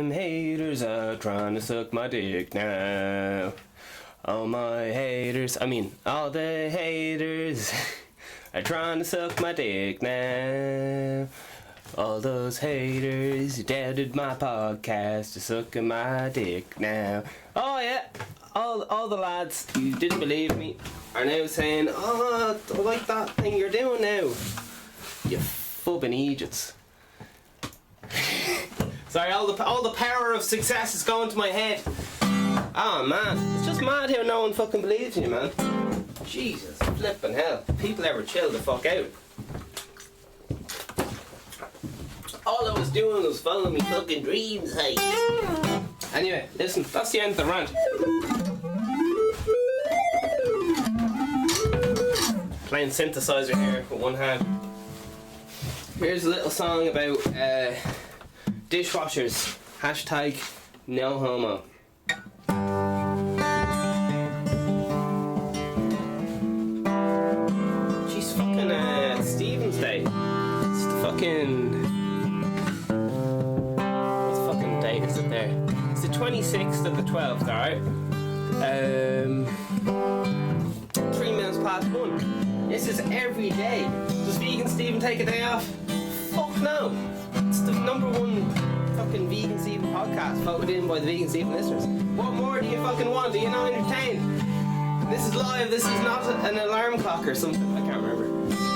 them haters are trying to suck my dick now. All the haters are trying to suck my dick now. All those haters who doubted my podcast are sucking my dick now. Oh yeah, all the lads who didn't believe me are now saying, oh, I like that thing you're doing now. You fubbing idiots. Sorry, all the power of success is going to my head. Oh man, it's just mad how no one fucking believes in you, man. Jesus, flipping hell. People ever chill the fuck out. All I was doing was following me fucking dreams, hey. Anyway, listen, that's the end of the rant. Playing synthesizer here with one hand. Here's a little song about dishwashers. Hashtag no homo. Jeez, fucking Stephen's Day. It's the fucking... what fucking date is it there? It's the 26th of the 12th, alright? 3 minutes past 1. This is every day. Does VeganSteven take a day off? Fuck no. It's the #1 fucking VeganSteven podcast voted in by the VeganSteven listeners. What more do you fucking want? Are you not entertained? This is live. This is not an alarm clock or something. I can't remember.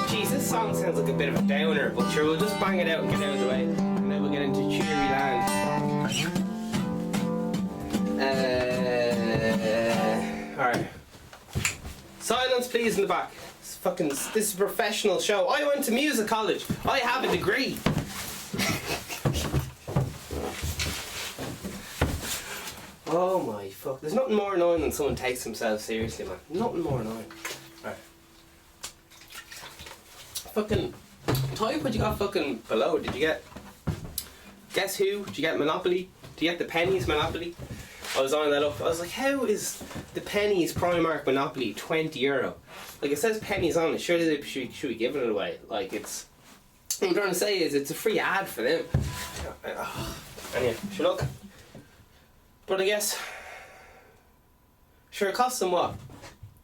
Jeez, this song sounds like a bit of a downer, but sure, we'll just bang it out and get out of the way. And then we'll get into cheery land. Alright. Silence please in the back. This is a professional show. I went to music college. I have a degree. Oh my fuck. There's nothing more annoying than someone takes themselves seriously, man. Nothing more annoying. Alright. Fucking type what you got fucking below. Did you get Guess Who? Did you get Monopoly? Did you get the Pennies Monopoly? I was on that up. I was like, how is the Pennies Primark Monopoly €20? Like, it says pennies on it. Surely they should be giving it away. Like, it's... What I'm trying to say is it's a free ad for them. Anyway, sure, look. But I guess... Sure, it costs them what?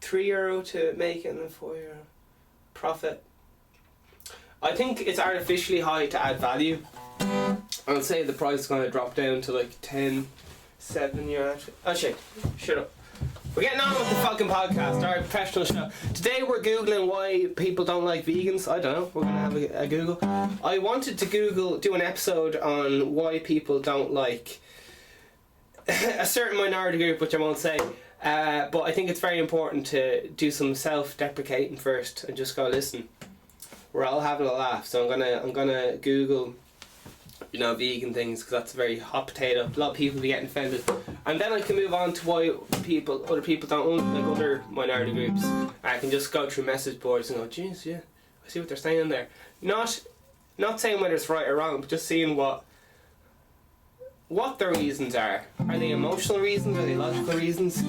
€3 to make it and then €4 profit. I think it's artificially high to add value. I'll say the price is going to drop down to like 10... €7. Oh shit, shut up. We're getting on with the fucking podcast, alright, professional show. Today we're googling why people don't like vegans. I don't know, we're gonna have a Google. I wanted to do an episode on why people don't like a certain minority group, which I won't say. But I think it's very important to do some self-deprecating first and just go, listen, we're all having a laugh. So I'm gonna Google, you know, vegan things, because that's a very hot potato. A lot of people will be getting offended, and then I can move on to why other people don't like other minority groups. I can just go through message boards and go, geez, yeah, I see what they're saying there. Not saying whether it's right or wrong, but just seeing what their reasons are. Are they emotional reasons? Are they logical reasons? I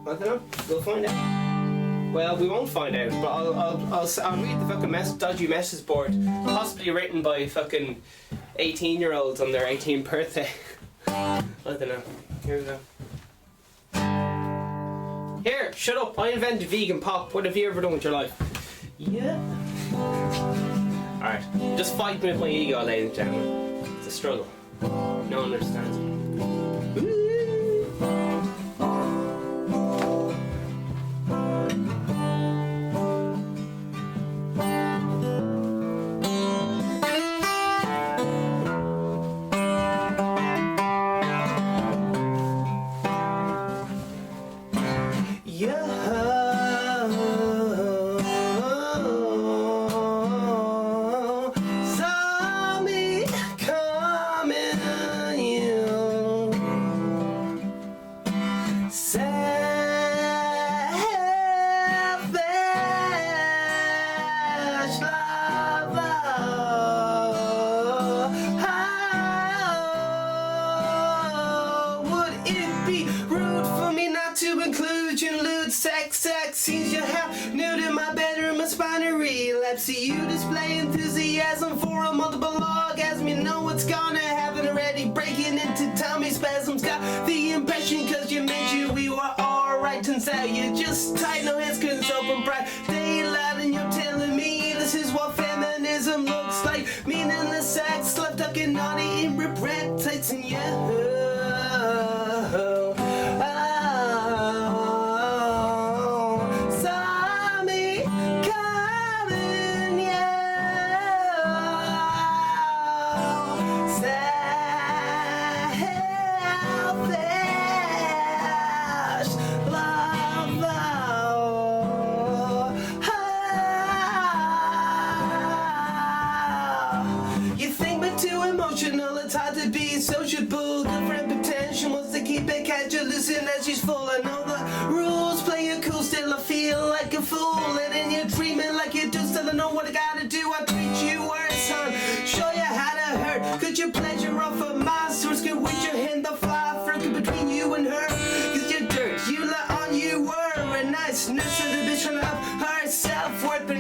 don't know. We'll find out. Well, we won't find out, but I'll read the fucking dodgy message board, possibly written by fucking 18-year-olds on their 18th birthday. I don't know. Here we go. Here, shut up. I invented vegan pop. What have you ever done with your life? Yeah. Alright, just fighting with my ego, ladies and gentlemen. It's a struggle. No one understands me. Seems you have nude in my bedroom and spinal relapse. See you display enthusiasm for a multiple orgasm. You know what's gonna happen already breaking into tummy spasms. Got the impression cause you mentioned we were alright. Turns out you just tight, no hands couldn't open bright daylight, and you're telling me this is what feminism looks like. Meaningless sex, left tucking naughty in regret tights, and sociable, girlfriend potential wants to keep it casual. Listen as she's full. I know the rules, play it cool, still I feel like a fool. And then you're dreaming like you do, still I know what I gotta do. I treat you worse, son, show you how to hurt. Could you pleasure off of my source? Could with your hand the fly further between you and her? Cause you're dirt, you let on you were a nice nurse of the bitch trying to up her self-worth, but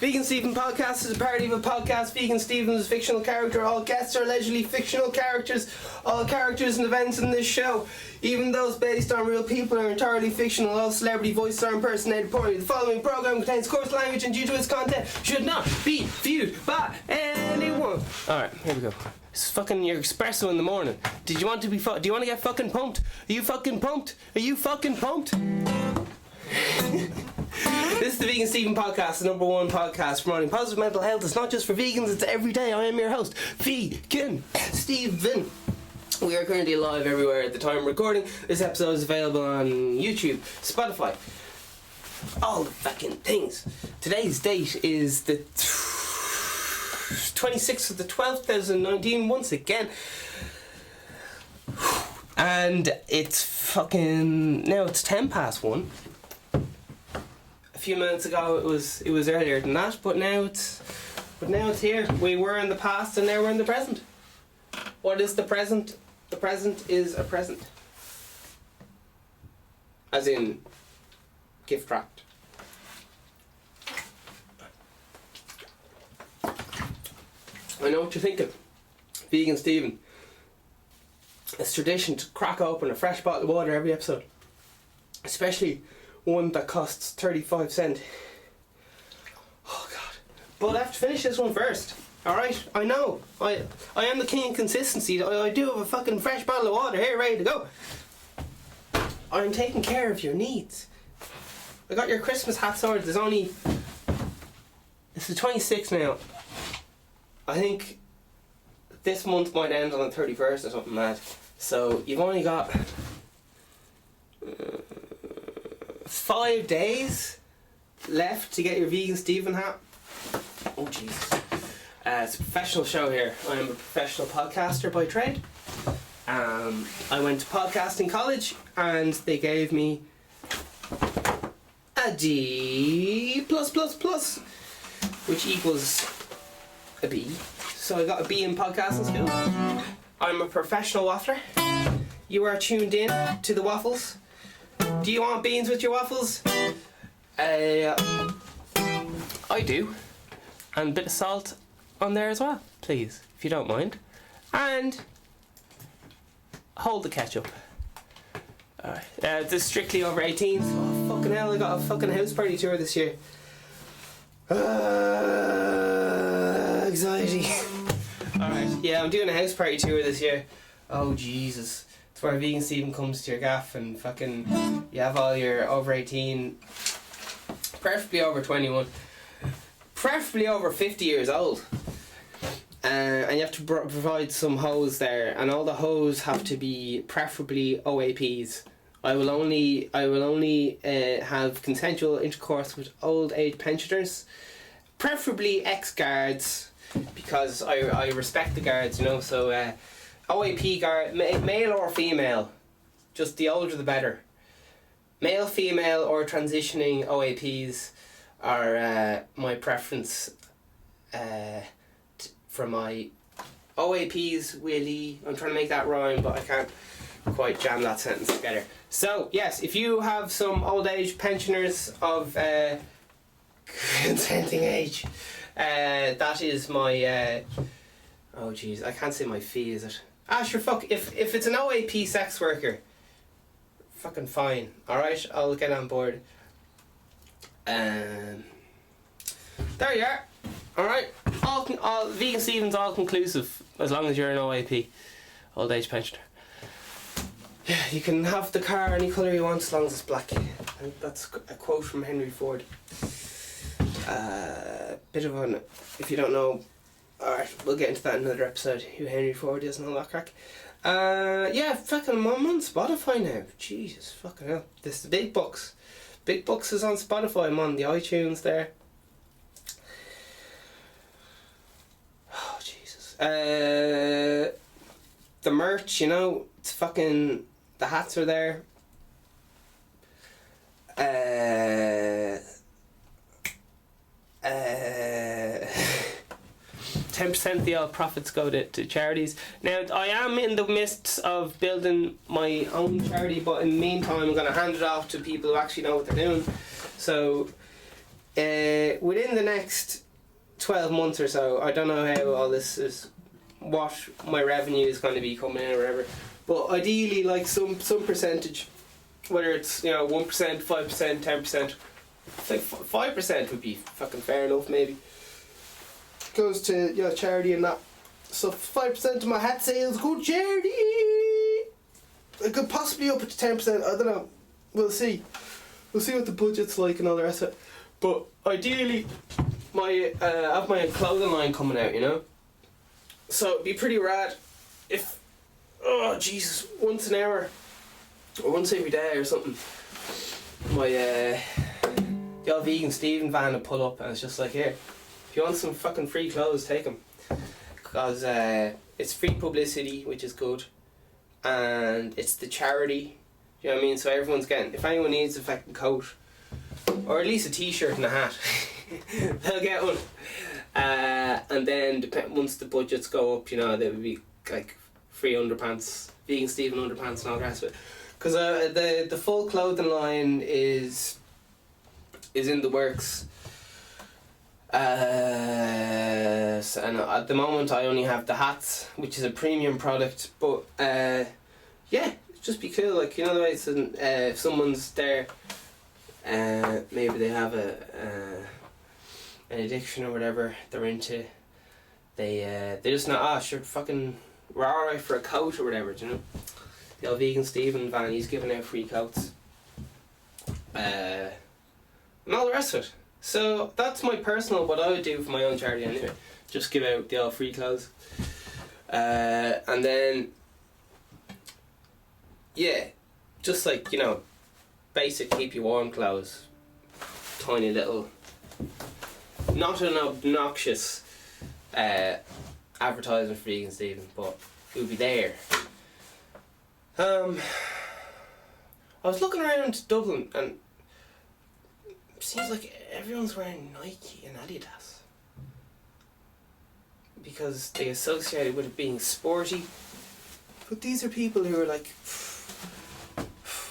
VeganSteven podcast is a parody of a podcast. VeganSteven is a fictional character. All guests are allegedly fictional characters. All characters and events in this show, even those based on real people, are entirely fictional. All celebrity voices are impersonated poorly. The following program contains coarse language and due to its content should not be viewed by anyone. Alright, here we go. This is fucking your espresso in the morning. Did you want to be do you want to get fucking pumped? Are you fucking pumped? Are you fucking pumped? This is the VeganSteven podcast, the #1 podcast promoting positive mental health. It's not just for vegans, it's every day. I am your host, VeganSteven. We are currently live everywhere at the time of recording. This episode is available on YouTube, Spotify, all the fucking things. Today's date is the 26th of the 12th, 2019, once again. And it's fucking... now it's 1:10. A few minutes ago it was earlier than that, but now it's here. We were in the past and now we're in the present. What is the present? The present is a present. As in gift wrapped. I know what you're thinking. VeganSteven. It's tradition to crack open a fresh bottle of water every episode. Especially one that costs 35 cents. Oh god. But I have to finish this one first. Alright? I know. I am the king of consistency. I do have a fucking fresh bottle of water here ready to go. I'm taking care of your needs. I got your Christmas hat sorted. There's only... it's the 26th now. I think this month might end on the 31st or something mad. So you've only got 5 days left to get your VeganSteven hat. Oh Jesus. It's a professional show here. I'm a professional podcaster by trade. I went to podcasting college and they gave me a D+++, which equals a B. So I got a B in podcasting skills. I'm a professional waffler. You are tuned in to the waffles. Do you want beans with your waffles? I do. And a bit of salt on there as well, please, if you don't mind. And hold the ketchup. Alright, this is strictly over 18. Oh fucking hell, I got a fucking house party tour this year. Anxiety. Alright, yeah, I'm doing a house party tour this year. Oh Jesus. It's where VeganSteven comes to your gaff and fucking you have all your over 18, preferably over 21, preferably over 50 years old. And you have to provide some hose there, and all the hose have to be preferably OAPs. I will only have consensual intercourse with old age pensioners, preferably ex-guards, because I respect the guards, you know. So OAP guard, male or female, just the older the better. Male, female, or transitioning OAPs are my preference. For my OAPs, Willie. I'm trying to make that rhyme, but I can't quite jam that sentence together. So, yes, if you have some old age pensioners of consenting age, that is my. Oh, jeez, I can't say my fee, is it? Ah, sure, fuck. If it's an OAP sex worker, fucking fine. Alright, I'll get on board. There you are. Alright, all VeganSteven's all conclusive as long as you're an OAP, old age pensioner. Yeah, you can have the car any colour you want as long as it's black. And that's a quote from Henry Ford. Bit of an, if you don't know, alright, we'll get into that in another episode, who Henry Ford is and all that crack. Yeah, fucking, I'm on Spotify now. Jesus, fucking hell. This is the Big Bucks. Big Bucks is on Spotify, I'm on the iTunes there. Oh, Jesus. The merch, you know, it's fucking, the hats are there. 10% of the all profits go to charities. Now, I am in the midst of building my own charity, but in the meantime I'm going to hand it off to people who actually know what they're doing. So, within the next 12 months or so, I don't know how all this is, what my revenue is going to be coming in or whatever, but ideally like some percentage, whether it's, you know, 1%, 5%, 10%, like 5% would be fucking fair enough maybe, goes to, you know, charity and that. So 5% of my hat sales go to charity. I could possibly up it to 10%, I don't know, we'll see what the budget's like and all the rest of it, but ideally I have my clothing line coming out, you know, so it'd be pretty rad if, oh Jesus, once an hour or once every day or something, my the old VeganSteven van would pull up and it's just like, here, if you want some fucking free clothes, take them, because it's free publicity, which is good, and it's the charity, you know what I mean, so everyone's getting, if anyone needs a fucking coat or at least a t-shirt and a hat, they'll get one. And then once the budgets go up, you know, there would be like free underpants, VeganSteven underpants and all the rest of it. Because the full clothing line is in the works. So, and at the moment I only have the hats, which is a premium product, but yeah, it'd just be cool, like, you know, the way it's if someone's there, maybe they have an addiction or whatever they're into, they just know, sure, fucking, we're alright for a coat or whatever, do you know? The old VeganSteven van, he's giving out free coats, and all the rest of it. So that's my personal, what I would do for my own charity anyway, just give out the old free clothes, and then yeah, just like, you know, basic keep you warm clothes, tiny little, not an obnoxious advertisement for VeganSteven, but it would be there. I was looking around Dublin and it seems like everyone's wearing Nike and Adidas because they associate it with it being sporty. But these are people who are like,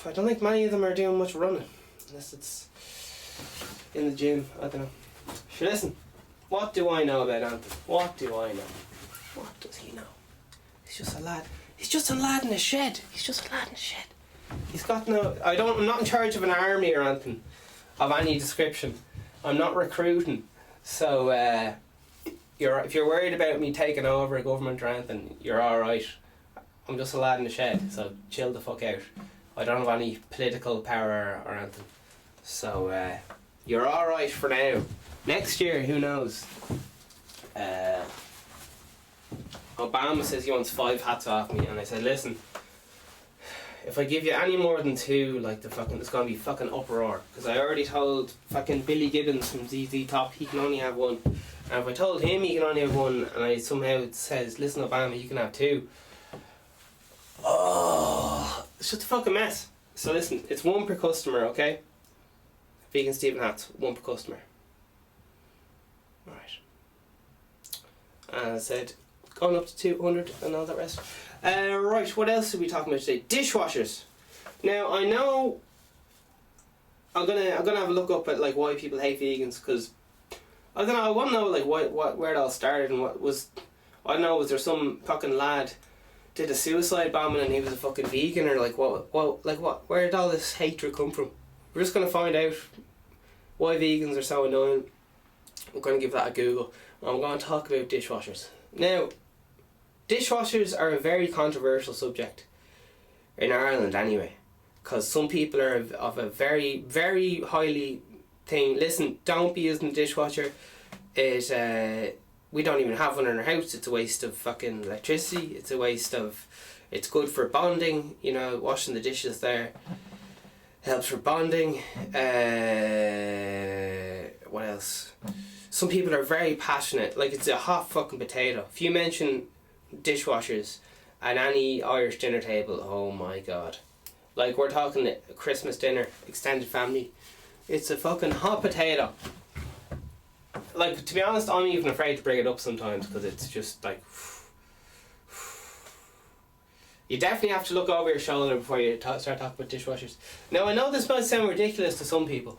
I don't think many of them are doing much running unless it's in the gym. I don't know. Sure, listen, what do I know about Anthony? What do I know? What does he know? He's just a lad. He's just a lad in a shed. He's just a lad in a shed. He's got no... I'm not in charge of an army or anything of any description. I'm not recruiting. So, if you're worried about me taking over a government or anything, you're alright. I'm just a lad in a shed, so chill the fuck out. I don't have any political power or anything. So, you're alright for now. Next year, who knows? Obama says he wants 5 hats off me, and I said, listen, if I give you any more than 2, like there's gonna be fucking uproar. Because I already told fucking Billy Gibbons from ZZ Top he can only have 1. And if I told him he can only have 1, and I somehow it says, listen Obama, you can have 2. Oh, it's just a fucking mess. So listen, it's 1 per customer, okay? VeganSteven hats, 1 per customer. Alright. And I said, going up to 200 and all that rest. Right, what else are we talking about today? Dishwashers. Now I know I'm gonna have a look up at like why people hate vegans, because I don't know. I want to know like where it all started and what was. I don't know. Was there some fucking lad did a suicide bombing and he was a fucking vegan, or like what? Where did all this hatred come from? We're just gonna find out why vegans are so annoying. I'm gonna give that a Google. I'm going to talk about dishwashers now. Dishwashers are a very controversial subject in Ireland anyway, because some people are of a very, very highly thing. Listen, don't be using the dishwasher. We don't even have one in our house. It's a waste of fucking electricity. It's a waste of... It's good for bonding, you know, washing the dishes there helps for bonding. What else? Some people are very passionate, like it's a hot fucking potato. If you mention dishwashers at any Irish dinner table, oh my god, like we're talking a Christmas dinner, extended family, it's a fucking hot potato. Like, to be honest, I'm even afraid to bring it up sometimes because it's just like, you definitely have to look over your shoulder before you start talking about dishwashers. Now I know this might sound ridiculous to some people,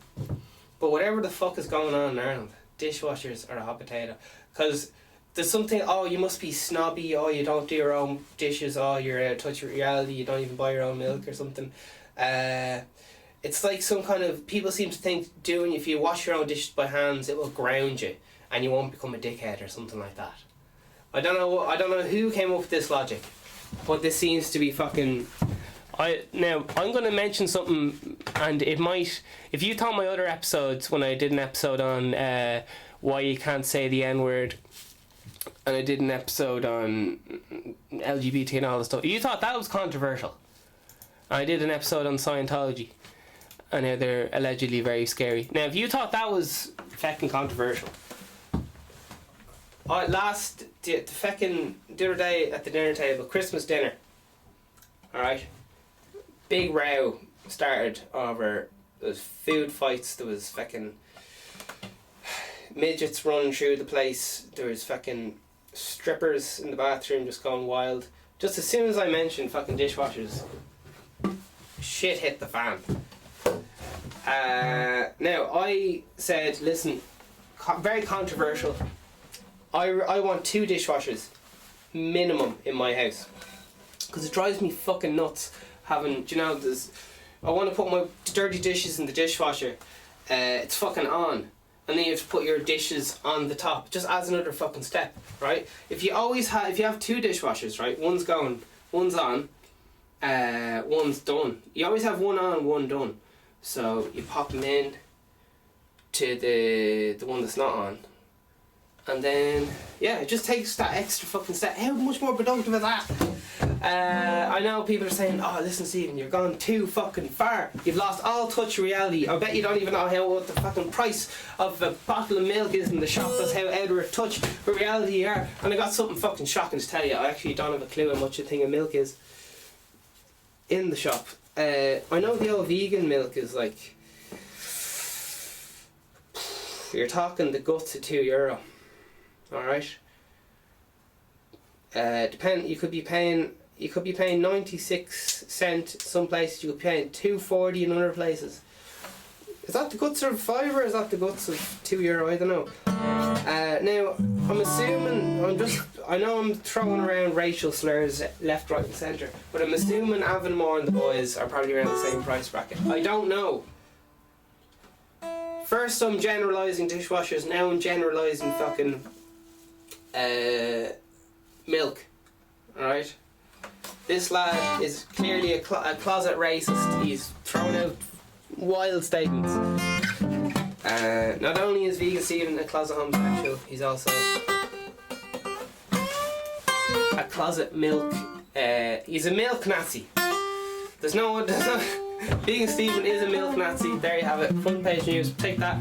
but whatever the fuck is going on in Ireland, dishwashers are a hot potato. Because there's something, oh, you must be snobby, oh, you don't do your own dishes, oh, you're out of touch with reality, you don't even buy your own milk or something. It's like some kind of, people seem to think if you wash your own dishes by hands, it will ground you and you won't become a dickhead or something like that. I don't know who came up with this logic, but this seems to be fucking... Now, I'm going to mention something, and it might... If you thought my other episodes, when I did an episode on why you can't say the N-word, and I did an episode on LGBT and all this stuff, you thought that was controversial. I did an episode on Scientology, and how they're allegedly very scary. Now, if you thought that was fucking controversial, the other day at the dinner table, Christmas dinner, alright, big row started over, there was food fights, there was fucking midgets running through the place, there was fucking strippers in the bathroom just going wild. Just as soon as I mentioned fucking dishwashers, shit hit the fan. Now I said, listen, very controversial, I want 2 dishwashers minimum in my house, because it drives me fucking nuts having, do you know, I want to put my dirty dishes in the dishwasher, it's fucking on, and then you have to put your dishes on the top. It just adds another fucking step, right? If you have 2 dishwashers, right, one's going, one's on, one's done. You always have one on, one done. So you pop them in to the one that's not on, and then yeah, it just takes that extra fucking step. How much more productive is that? I know people are saying, oh, listen, Stephen, you're gone too fucking far. You've lost all touch of reality. I bet you don't even know what the fucking price of a bottle of milk is in the shop. That's how out of touch with reality you are. And I got something fucking shocking to tell you. I actually don't have a clue how much a thing of milk is in the shop. I know the old vegan milk is like, you're talking the guts of €2. Alright? You could be paying 96 cent some places, you could be paying 2.40 in other places. Is that the guts of fibre, or is that the guts of €2? I don't know. Now I'm assuming, I know I'm throwing around racial slurs left, right and centre, but I'm assuming Avonmore and the boys are probably around the same price bracket. I don't know. First I'm generalising dishwashers, now I'm generalising fucking milk. Alright? This lad is clearly a closet racist. He's thrown out wild statements. Not only is VeganSteven a closet homosexual, he's also a closet milk. He's a milk Nazi. There's no VeganSteven is a milk Nazi. There you have it. Front page news. Take that.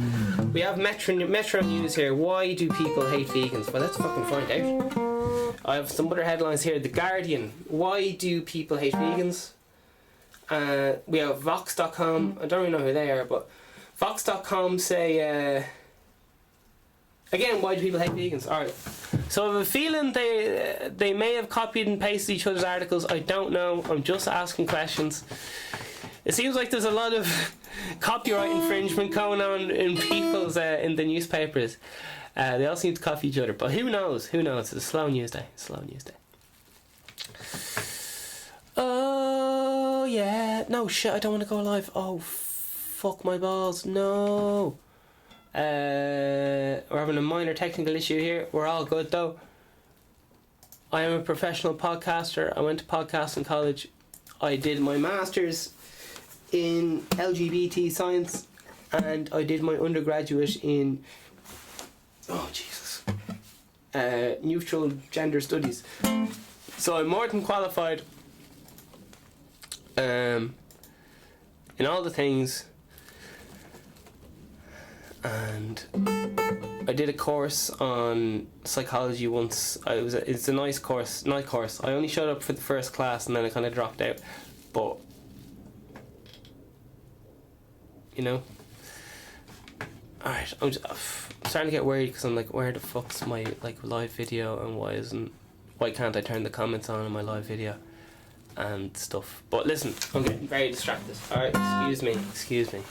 We have Metro News here. Why do people hate vegans? Well, let's fucking find out. I have some other headlines here. The Guardian. Why do people hate vegans? We have Vox.com. I don't really know who they are, but Vox.com say again, why do people hate vegans? Alright. So I have a feeling they may have copied and pasted each other's articles. I don't know. I'm just asking questions. It seems like there's a lot of copyright infringement going on in people's in the newspapers. They all seem to copy each other, but who knows? Who knows? It's a slow news day. Oh yeah. No shit. I don't want to go live. Oh fuck my balls. No. We're having a minor technical issue here. We're all good though. I am a professional podcaster. I went to podcasting college. I did my masters in LGBT science, and I did my undergraduate in neutral gender studies. So I'm more than qualified in all the things, and I did a course on psychology once. It's a nice course. I only showed up for the first class and then I kind of dropped out, but you know. Alright, I'm starting to get worried because I'm like, where the fuck's my live video, and why can't I turn the comments on in my live video and stuff. But listen, I'm getting very distracted. Alright, excuse me.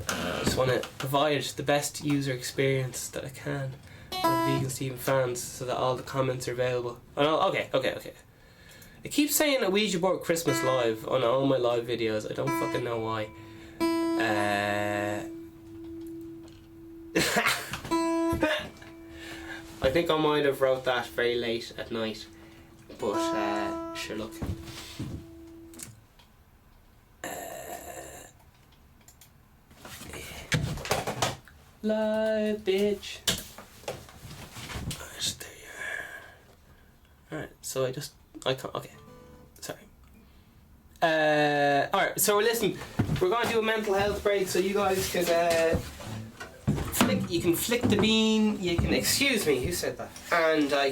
I just want to provide the best user experience that I can for the VeganSteven fans, so that all the comments are available. Okay. It keeps saying a Ouija board Christmas live on all my live videos. I don't fucking know why. I think I might have wrote that very late at night, but sure, look. Live, bitch. Alright, so okay. Sorry. Alright, so listen, we're going to do a mental health break so you guys can you can flick the bean, you can, excuse me, who said that? And I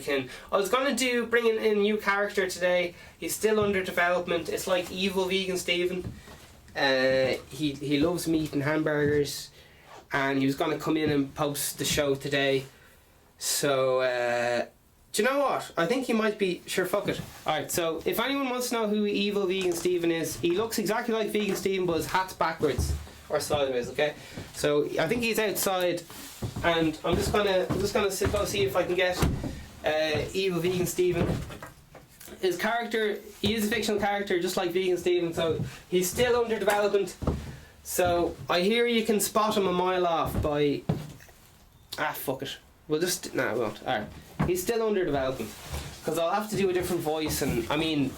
was going to bring in a new character today. He's still under development. It's like evil VeganSteven. He loves meat and hamburgers, and he was going to come in and post the show today. So, do you know what? I think he might be, sure, fuck it. Alright, so if anyone wants to know who evil VeganSteven is, he looks exactly like VeganSteven, but his hat's backwards. Or sideways, okay? So I think he's outside, and I'm just gonna go see if I can get evil VeganSteven. His character, he is a fictional character just like VeganSteven, so he's still under development. So I hear you can spot him a mile off by fuck it. We won't. Alright. He's still under development, because I'll have to do a different voice, and I mean,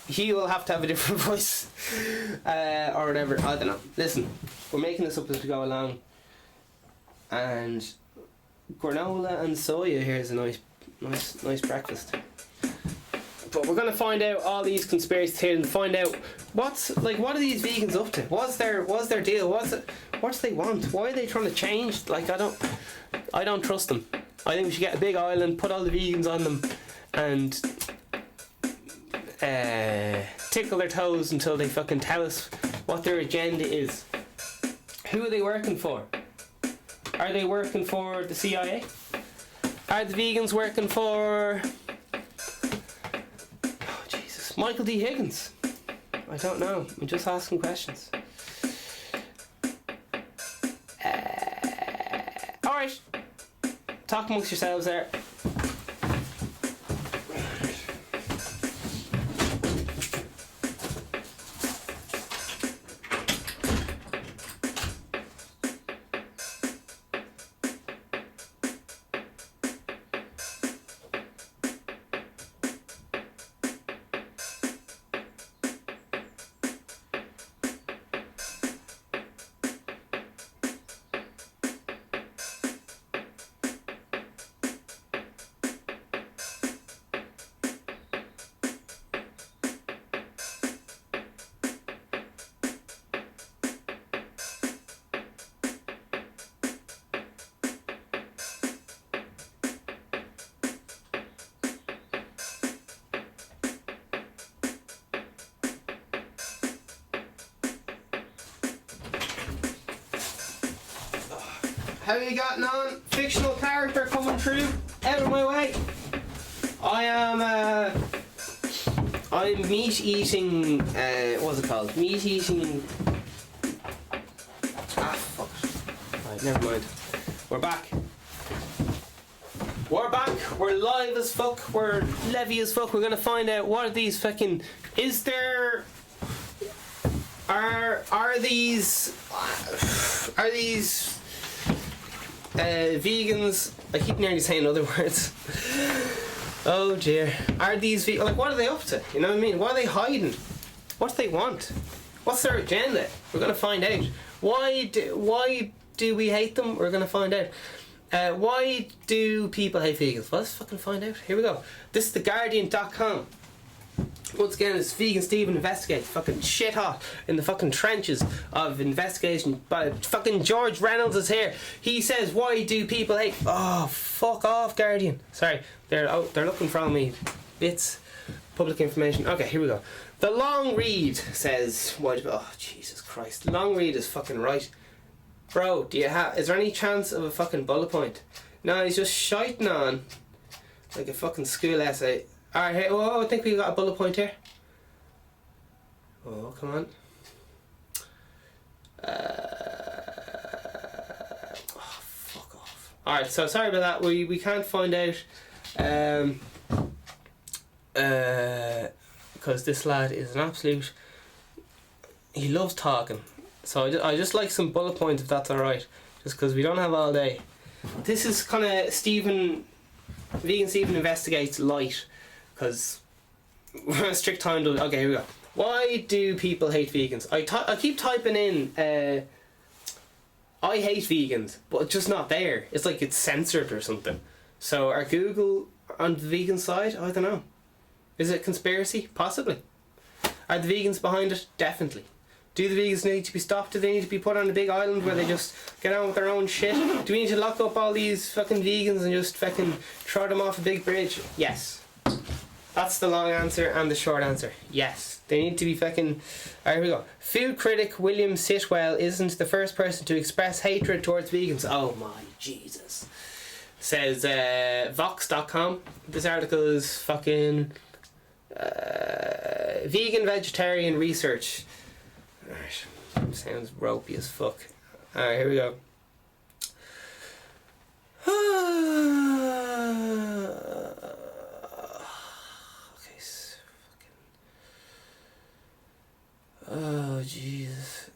he will have to have a different voice or whatever. I don't know. Listen, we're making this up as we go along, and granola and soya here is a nice breakfast. But we're gonna find out all these conspiracy theories and find out what are these vegans up to? What's their deal? What do they want? Why are they trying to change? Like, I don't trust them. I think we should get a big island, put all the vegans on them, and tickle their toes until they fucking tell us what their agenda is. Who are they working for? Are they working for the CIA? Are the vegans working for Michael D. Higgins? I don't know. I'm just asking questions. Alright. Talk amongst yourselves there. How you gotten on? Fictional character coming through. Out of my way. I'm meat eating. What's it called? Meat eating. Fuck. Right, never mind. We're back. We're back. We're live as fuck. We're levy as fuck. We're gonna find out what are these fucking. Is there? Are these? Vegans, I keep nearly saying other words. Oh dear. Are these like, what are they up to? You know what I mean? What are they hiding? What do they want? What's their agenda? We're gonna find out. Why do we hate them? We're gonna find out. Why do people hate vegans? Well, let's fucking find out. Here we go. This is theguardian.com. Once again, it's VeganSteven investigates. Fucking shit hot in the fucking trenches of investigation. But fucking George Reynolds is here. He says, "Why do people hate?" Oh, fuck off, Guardian. Sorry, they're looking for all me bits, public information. Okay, here we go. The long read says, "Why do?" Oh, Jesus Christ! The long read is fucking right, bro. Is there any chance of a fucking bullet point? No, he's just shiting on like a fucking school essay. Alright, hey, I think we got a bullet point here. Oh, come on. Fuck off. Alright, so sorry about that. We can't find out. Because this lad is an absolute. He loves talking. So I just like some bullet points if that's alright. Just because we don't have all day. This is kind of VeganSteven investigates light. Because we're on strict time. Okay, here we go. Why do people hate vegans? I keep typing in I hate vegans, but it's just not there. It's like it's censored or something. So are Google on the vegan side? I don't know. Is it conspiracy? Possibly. Are the vegans behind it? Definitely. Do the vegans need to be stopped? Do they need to be put on a big island where they just get on with their own shit? Do we need to lock up all these fucking vegans and just fucking throw them off a big bridge? Yes. That's the long answer, and the short answer, yes. They need to be fucking. Alright, here we go. Food critic William Sitwell isn't the first person to express hatred towards vegans. Oh my Jesus. Says Vox.com. This article is fucking vegan vegetarian research. Alright. Sounds ropey as fuck. Alright, here we go. Oh Jesus,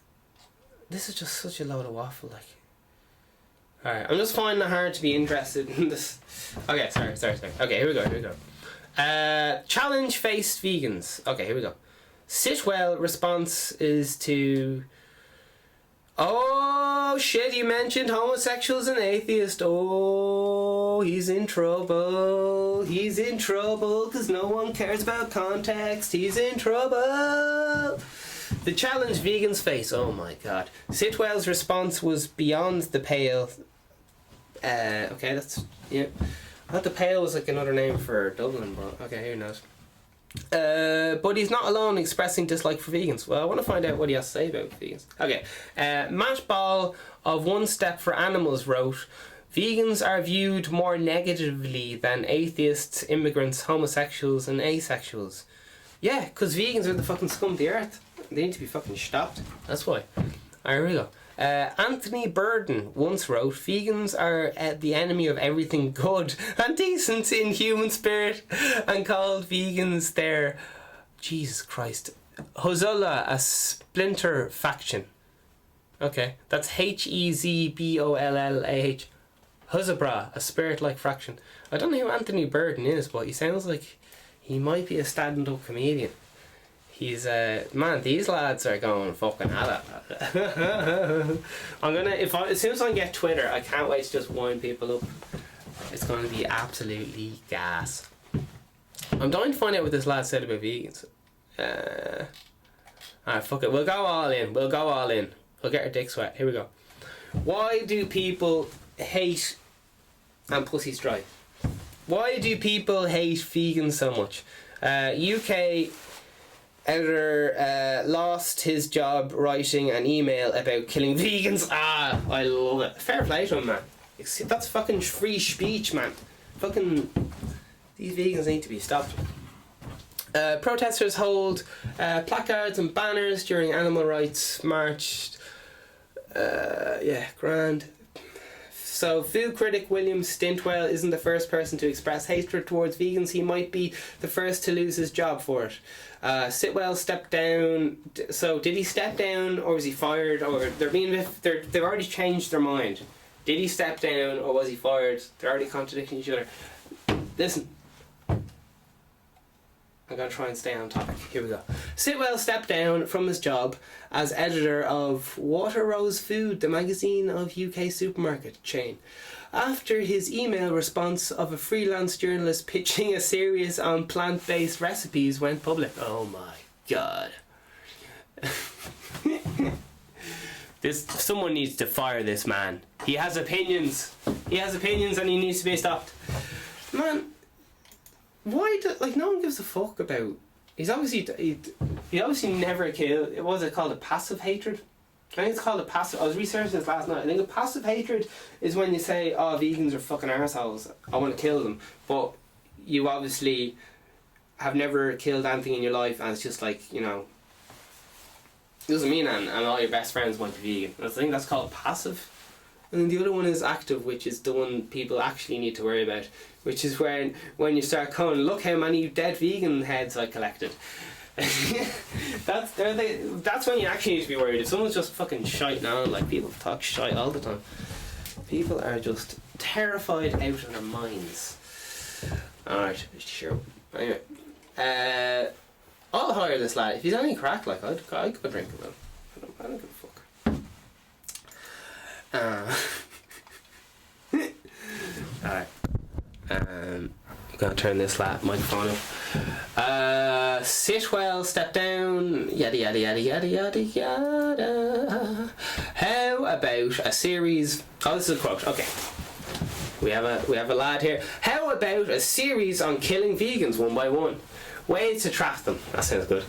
this is just such a load of waffle. Like, alright, I'm just finding it hard to be interested in this. Okay, sorry. Okay, here we go. Challenge faced vegans. Okay, here we go. Sitwell response is to Oh shit, you mentioned homosexuals and atheists. Oh, he's in trouble. He's in trouble because no one cares about context. He's in trouble. The challenge vegans face. Oh my god. Sitwell's response was beyond the pale. Okay, that's... yeah. I thought the pale was like another name for Dublin, but okay, who knows. But he's not alone expressing dislike for vegans. Well, I want to find out what he has to say about vegans. Okay. Matt Ball of One Step for Animals wrote, vegans are viewed more negatively than atheists, immigrants, homosexuals and asexuals. Yeah, because vegans are the fucking scum of the earth. They need to be fucking stopped. That's why. Alright, here we go. Anthony Burden once wrote, vegans are the enemy of everything good and decent in human spirit, and called vegans their, Jesus Christ, Hezbollah, a splinter faction. Okay, that's Hezbollah. Hezbollah, a spirit-like fraction. I don't know who Anthony Burden is, but he sounds like he might be a stand-up comedian. He's man, these lads are going fucking at it. I'm gonna, as soon as I get Twitter, I can't wait to just wind people up. It's gonna be absolutely gas. I'm dying to find out what this lad said about vegans. Alright, fuck it. We'll go all in. We'll get our dicks wet. Here we go. Why do people hate and pussies dry? Why do people hate vegans so much? UK editor lost his job writing an email about killing vegans. Ah, I love it. Fair play to him, man. That's fucking free speech, man. Fucking, these vegans need to be stopped. Protesters hold placards and banners during animal rights march. Yeah, grand. So, food critic William Stintwell isn't the first person to express hatred towards vegans. He might be the first to lose his job for it. Sitwell stepped down. So, did he step down, or was he fired? Or they've already changed their mind. Did he step down, or was he fired? They're already contradicting each other. Listen. I'm going to try and stay on topic. Here we go. Sitwell stepped down from his job as editor of Water Rose Food, the magazine of UK supermarket chain, after his email response of a freelance journalist pitching a series on plant-based recipes went public. Oh my god. Someone needs to fire this man. He has opinions. He has opinions and he needs to be stopped. Man, why do, like, no one gives a fuck about... He obviously never killed... What was it called? A passive hatred? I think it's called a passive... I was researching this last night. I think a passive hatred is when you say, oh, vegans are fucking arseholes, I want to kill them. But you obviously have never killed anything in your life, and it's just like, you know... It doesn't mean anything, and all your best friends want to be vegan. I think that's called passive. And then the other one is active, which is the one people actually need to worry about, which is when you start going, look how many dead vegan heads I collected. That's when you actually need to be worried. If someone's just fucking shiting on, like, people talk shite all the time. People are just terrified out of their minds. Alright, sure. Anyway, I'll hire this lad. If he's any crack, like, I'd go drink with him. I don't give a fuck. Alright. I'm gonna turn this microphone up. Sitwell stepped down. Yada yada yada yada yada yada. How about a series? Oh, this is a quote. Okay. We have a lad here. How about a series on killing vegans one by one? Ways to trap them. That sounds good.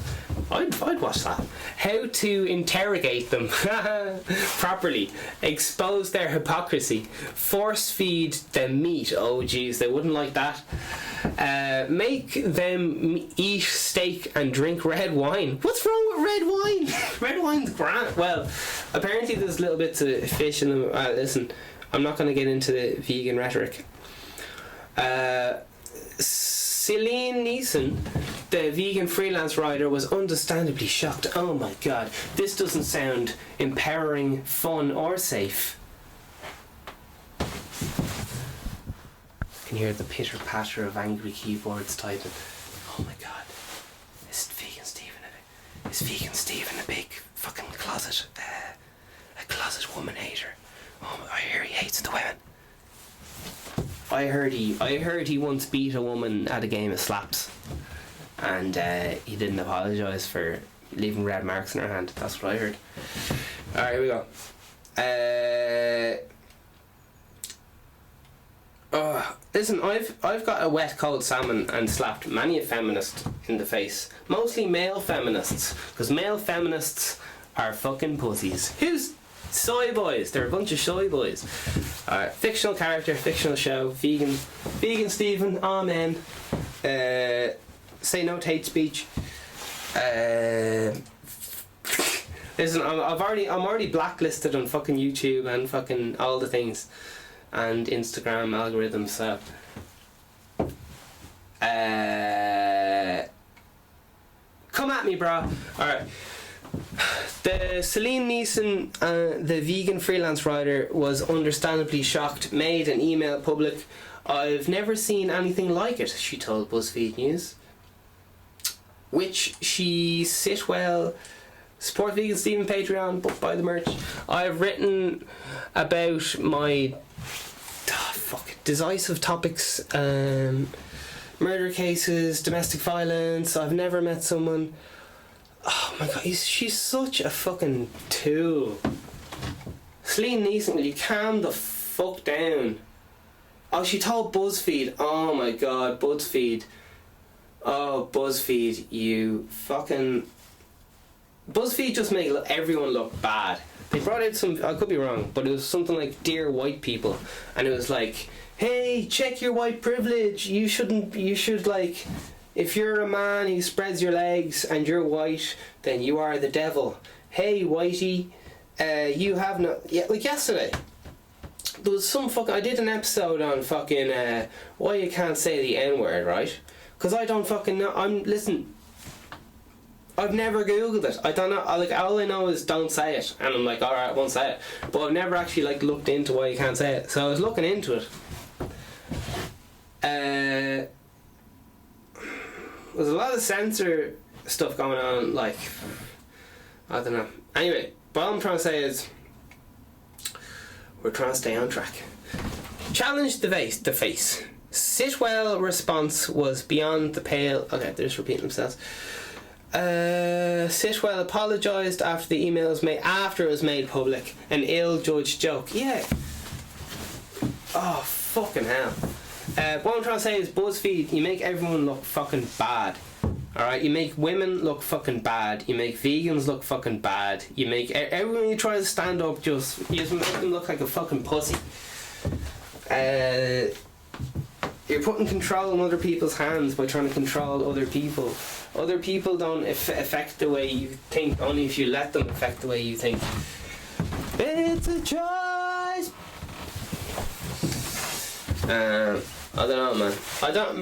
I'd watch that. How to interrogate them properly, expose their hypocrisy, force feed them meat. Oh jeez, they wouldn't like that. Make them eat steak and drink red wine. What's wrong with red wine? Red wine's grand. Well, apparently there's little bits of fish in them. Listen, I'm not going to get into the vegan rhetoric. Celine Neeson, the vegan freelance writer, was understandably shocked. Oh my god, this doesn't sound empowering, fun or safe. I can hear the pitter patter of angry keyboards typing. Oh my god, is VeganSteven a big fucking closet? A closet woman hater. Oh, I hear he hates the women. I heard he once beat a woman at a game of slaps, and he didn't apologise for leaving red marks in her hand. That's what I heard. Alright, here we go. Listen, I've got a wet cold salmon and slapped many a feminist in the face. Mostly male feminists, because male feminists are fucking pussies. Who's soy boys? They're a bunch of soy boys. Alright, fictional character, fictional show, VeganSteven, amen. Say no to hate speech. Listen, I'm already blacklisted on fucking YouTube and fucking all the things, and Instagram algorithms. So, come at me, bro. All right. The Celine Neeson, the vegan freelance writer, was understandably shocked, made an email public. I've never seen anything like it, she told BuzzFeed News. Which she Sitwell. Support VeganSteven Patreon, buy the merch. I've written about my decisive topics, murder cases, domestic violence. I've never met someone. Oh my god, she's such a fucking tool. Celine Neeson, will you calm the fuck down? Oh, she told BuzzFeed. Oh my god, BuzzFeed. Oh, BuzzFeed, you fucking... BuzzFeed just make everyone look bad. They brought out some, I could be wrong, but it was something like Dear White People, and it was like, hey, check your white privilege. You should like, if you're a man who spreads your legs and you're white, then you are the devil. Hey, whitey, you have no... Yeah, like yesterday, there was some fucking... I did an episode on fucking why you can't say the N-word, right? Because I don't fucking know. Listen... I've never googled it. I don't know. Like, all I know is don't say it, and I'm like, all right, I won't say it. But I've never actually like looked into why you can't say it. So I was looking into it. There's a lot of censor stuff going on. Like, I don't know. Anyway, what I'm trying to say is, we're trying to stay on track. Challenge the face. Sitwell response was beyond the pale. Okay, they're just repeating themselves. Sitwell apologised after the email was made, after it was made public. An ill-judged joke. Yeah. Oh, fucking hell. What I'm trying to say is, BuzzFeed, you make everyone look fucking bad. Alright, you make women look fucking bad. You make vegans look fucking bad. You make everyone you try to stand up, you just make them look like a fucking pussy. You're putting control in other people's hands by trying to control other people. Other people don't affect the way you think, only if you let them affect the way you think. It's a choice! I don't know, man.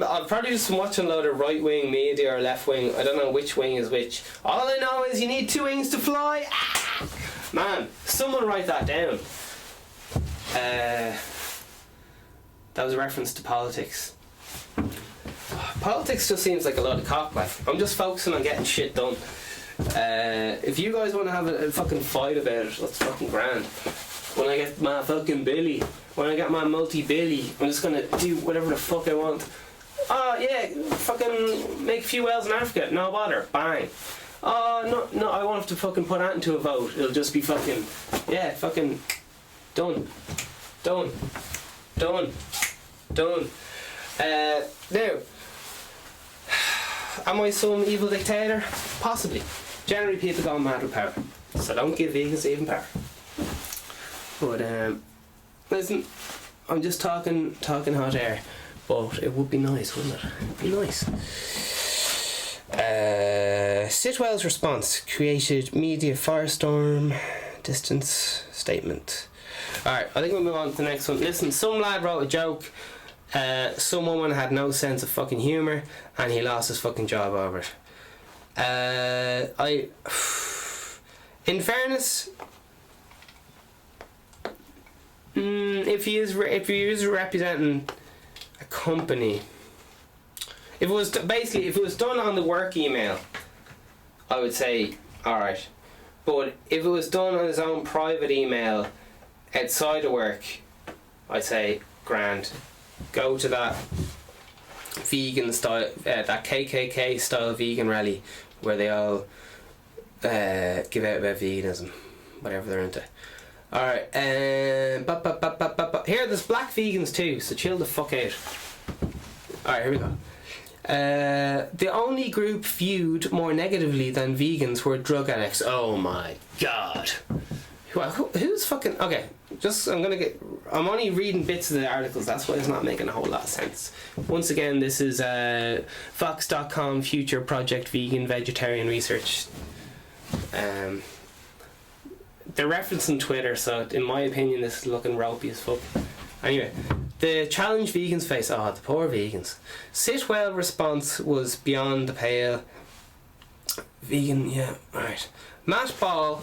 I'm probably just watching a lot of right-wing media or left-wing. I don't know which wing is which. All I know is you need two wings to fly. Ah! Man, someone write that down. That was a reference to politics. Politics just seems like a lot of cock, like. I'm just focusing on getting shit done. If you guys want to have a fucking fight about it, that's fucking grand. When I get my fucking billy, when I get my multi-billy, I'm just gonna do whatever the fuck I want. Oh yeah, fucking make a few wells in Africa, no bother, bang. Oh no, I won't have to fucking put that into a vote. It'll just be fucking, yeah, fucking done. Now, am I some evil dictator? Possibly. Generally people go mad with power, so don't give VeganSteven power. But listen, I'm just talking hot air, but it would be nice, wouldn't it? It would be nice. Sitwell's response created media firestorm. Distance statement. Alright, I think we'll move on to the next one. Listen, some lad wrote a joke. Some woman had no sense of fucking humour, and he lost his fucking job over it. In fairness, if he is representing a company, if it was done on the work email, I would say alright. But if it was done on his own private email outside of work, I'd say grand. Go to that vegan style, that KKK style vegan rally where they all give out about veganism, whatever they're into. Alright, here there's black vegans too, so chill the fuck out. Alright, here we go. The only group viewed more negatively than vegans were drug addicts. Oh my god. Who's fucking... Okay, I'm only reading bits of the articles, that's why it's not making a whole lot of sense. Once again, this is Vox.com Future Project Vegan Vegetarian Research. They're referencing Twitter, so in my opinion this is looking ropey as fuck. Anyway, the challenge vegans face... Oh, the poor vegans. Sitwell response was beyond the pale. Vegan, yeah, alright. Matt Ball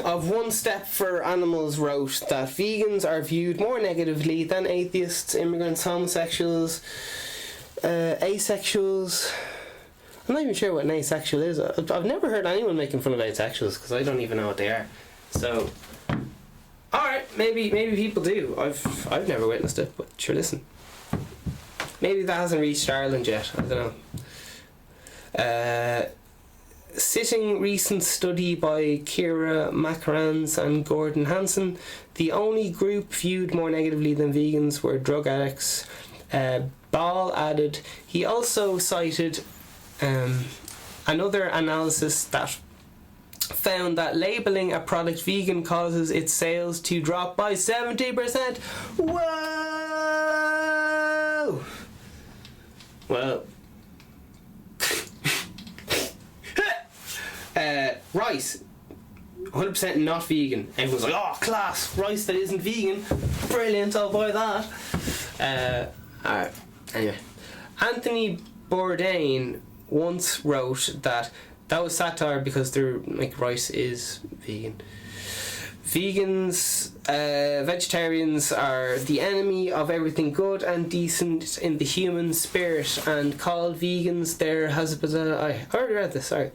of One Step for Animals wrote that vegans are viewed more negatively than atheists, immigrants, homosexuals, asexuals. I'm not even sure what an asexual is. I've never heard anyone making fun of asexuals because I don't even know what they are. So, alright, maybe people do. I've never witnessed it, but sure, listen. Maybe that hasn't reached Ireland yet. I don't know. Citing recent study by Kira Macarans and Gordon Hansen, the only group viewed more negatively than vegans were drug addicts. Ball added, he also cited another analysis that found that labelling a product vegan causes its sales to drop by 70%. Whoa! Well, rice, 100% not vegan. Everyone's like, oh, class, rice that isn't vegan, brilliant, I'll buy that. Alright, anyway. Anthony Bourdain once wrote that was satire because rice is vegan. Vegetarians are the enemy of everything good and decent in the human spirit and called vegans their husbands. I already read this, sorry.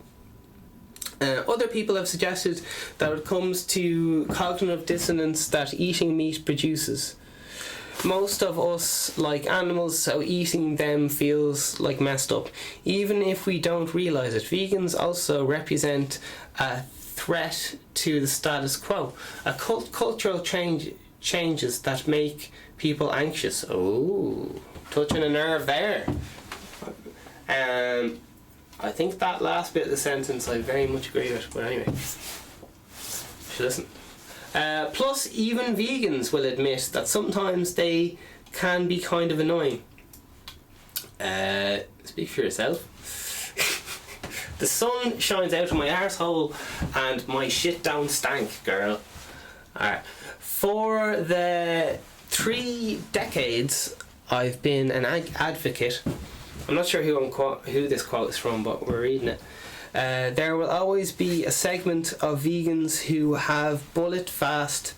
Other people have suggested that when it comes to cognitive dissonance that eating meat produces. Most of us like animals, so eating them feels like messed up, even if we don't realise it. Vegans also represent a threat to the status quo, cultural changes that make people anxious. Oh, touching a nerve there. I think that last bit of the sentence I very much agree with, but anyway, listen. Plus, even vegans will admit that sometimes they can be kind of annoying. Speak for yourself. The sun shines out of my arsehole and my shit don't stank, girl. Alright. For the 3 decades I've been an advocate. I'm not sure who this quote is from, but we're reading it. There will always be a segment of vegans who have built fast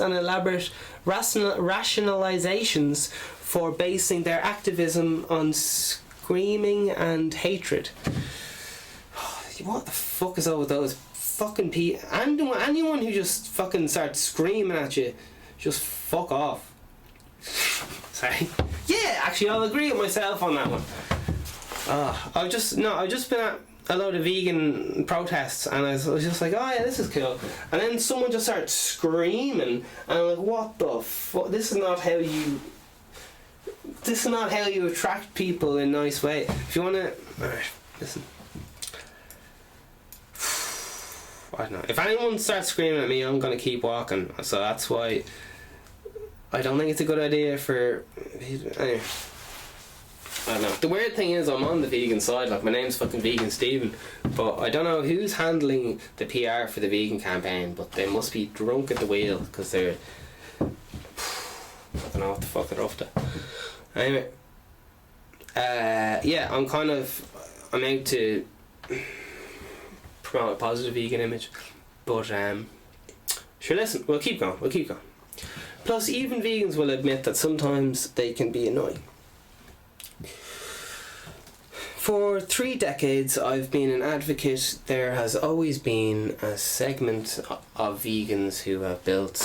and elaborate rationalizations for basing their activism on screaming and hatred. What the fuck is all with those fucking people? Anyone who just fucking starts screaming at you, just fuck off. Sorry. Yeah, actually, I'll agree with myself on that one. I've just been at a load of vegan protests and I was just like, oh yeah, this is cool, and then someone just started screaming and I'm like, what the fuck? This is not how you attract people in a nice way. If you wanna... Alright, listen. I don't know. If anyone starts screaming at me, I'm gonna keep walking, so that's why I don't think it's a good idea for... Anyway, I don't know. The weird thing is I'm on the vegan side, like my name's fucking VeganSteven, but I don't know who's handling the PR for the vegan campaign, but they must be drunk at the wheel because they're... I don't know what the fuck they're up to. Anyway, yeah, I'm out to promote a positive vegan image, but sure, listen, we'll keep going. Plus, even vegans will admit that sometimes they can be annoying. For 3 decades, I've been an advocate. There has always been a segment of vegans who have built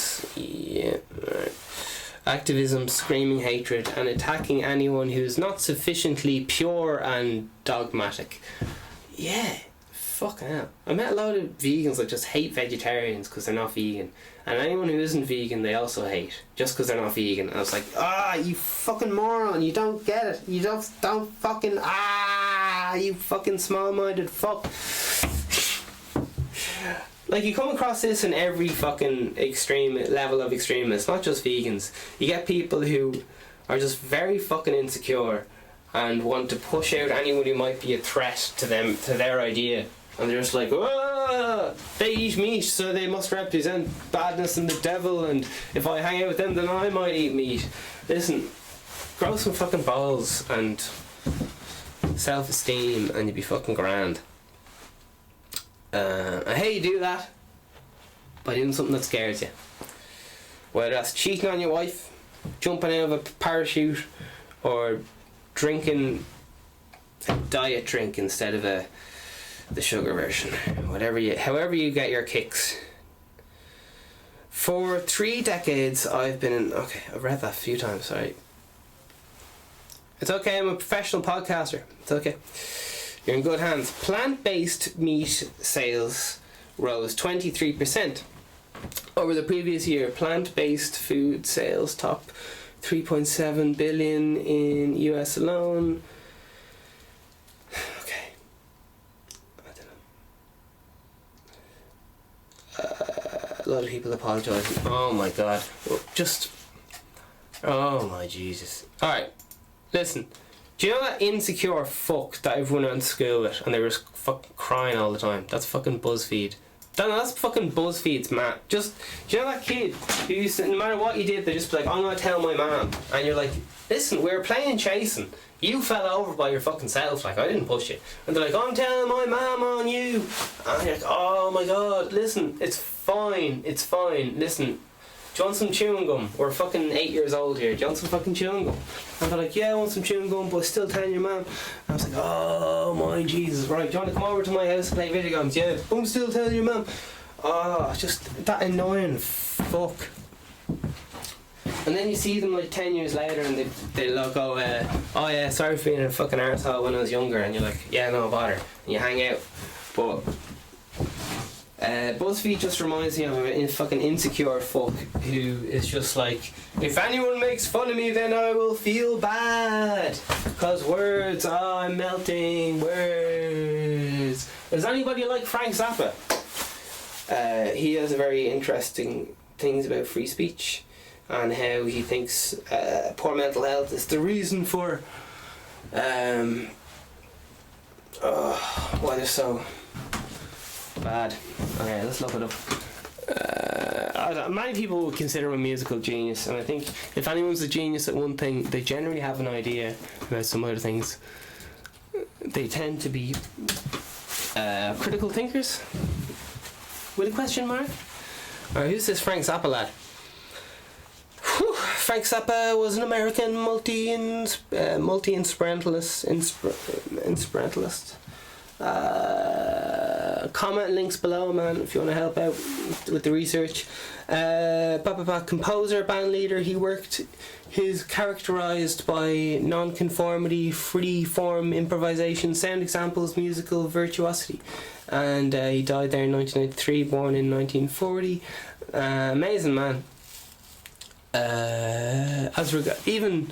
activism, screaming hatred, and attacking anyone who's not sufficiently pure and dogmatic. Yeah, fucking hell. I met a lot of vegans that just hate vegetarians because they're not vegan. And anyone who isn't vegan, they also hate, just because they're not vegan. And I was like, you fucking moron, you don't get it. You don't fucking, you fucking small-minded fuck. Like, you come across this in every fucking extreme level of extremists, not just vegans. You get people who are just very fucking insecure and want to push out anyone who might be a threat to them, to their idea. And they're just like, they eat meat, so they must represent badness and the devil, and if I hang out with them, then I might eat meat. Listen, grow some fucking balls and self-esteem, and you'd be fucking grand. And how you do that? By doing something that scares you. Whether that's cheating on your wife, jumping out of a parachute, or drinking a diet drink instead of the sugar version. However you get your kicks. For 3 decades I've been in... Okay, I've read that a few times, sorry. It's okay, I'm a professional podcaster. It's okay. You're in good hands. Plant-based meat sales rose 23% over the previous year. Plant-based food sales top 3.7 billion in US alone. A lot of people apologising. Oh my god. Oh my Jesus. Alright, listen. Do you know that insecure fuck that everyone went to school with and they were just fucking crying all the time? That's fucking BuzzFeed. That's fucking BuzzFeed's man. Just, do you know that kid who used to, no matter what you did, they just be like, I'm gonna tell my mum. And you're like, listen, we were playing chasing. You fell over by your fucking self, like, I didn't push you. And they're like, I'm telling my mum on you. And you're like, oh my god, listen, it's fine, listen. Do you want some chewing gum? We're fucking 8 years old here. Do you want some fucking chewing gum? And they're like, yeah, I want some chewing gum, but still telling your mum. And I was like, oh my Jesus, right, do you want to come over to my house and play video games? Yeah, I'm still telling your mum. Oh, just that annoying fuck. And then you see them like 10 years later and they'll go, oh yeah, sorry for being a fucking arsehole when I was younger. And you're like, yeah, no bother. And you hang out. But BuzzFeed just reminds me of a fucking insecure fuck who is just like, if anyone makes fun of me, then I will feel bad. Because words, I'm melting, words. Does anybody like Frank Zappa? He has a very interesting things about free speech and how he thinks poor mental health is the reason for why they're so bad. Okay, let's look it up. Many people would consider him a musical genius, and I think if anyone's a genius at one thing, they generally have an idea about some other things. They tend to be critical thinkers with a question mark. Alright, who's this Frank Zappa lad? Whew. Frank Zappa was an American multi-instrumentalist. Comment links below, man, if you want to help out with the research. Composer, band leader. He's characterized by non-conformity, free-form improvisation, sound examples, musical virtuosity. And he died there in 1993, born in 1940. Amazing man. Even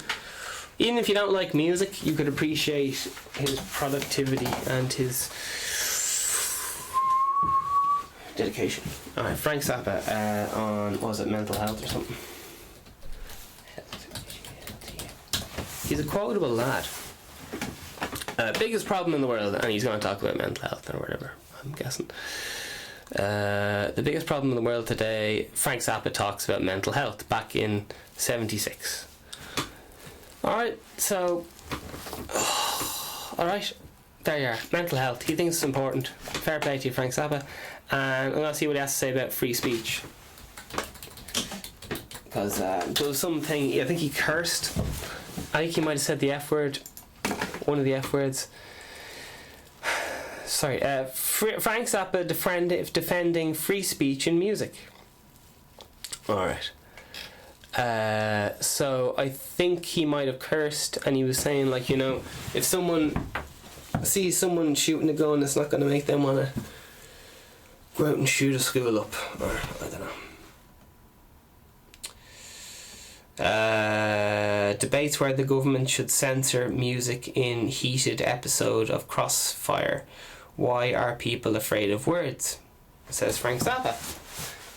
if you don't like music, you could appreciate his productivity and his dedication. Alright, Frank Zappa on, what was it, mental health or something? He's a quotable lad. Biggest problem in the world, and he's going to talk about mental health or whatever, I'm guessing. The biggest problem in the world today, Frank Zappa talks about mental health back in 76. Alright, so alright, there you are. Mental health, he thinks it's important. Fair play to you, Frank Zappa. And I'm going to see what he has to say about free speech, because there was something, I think he cursed, I think he might have said the F word, one of the F words. Frank Zappa defending free speech in music. Alright. So I think he might have cursed, and he was saying, like, you know, if someone sees someone shooting a gun, it's not going to make them want to go out and shoot a school up, or I don't know. Debates where the government should censor music in heated episode of Crossfire. Why are people afraid of words? Says Frank Zappa.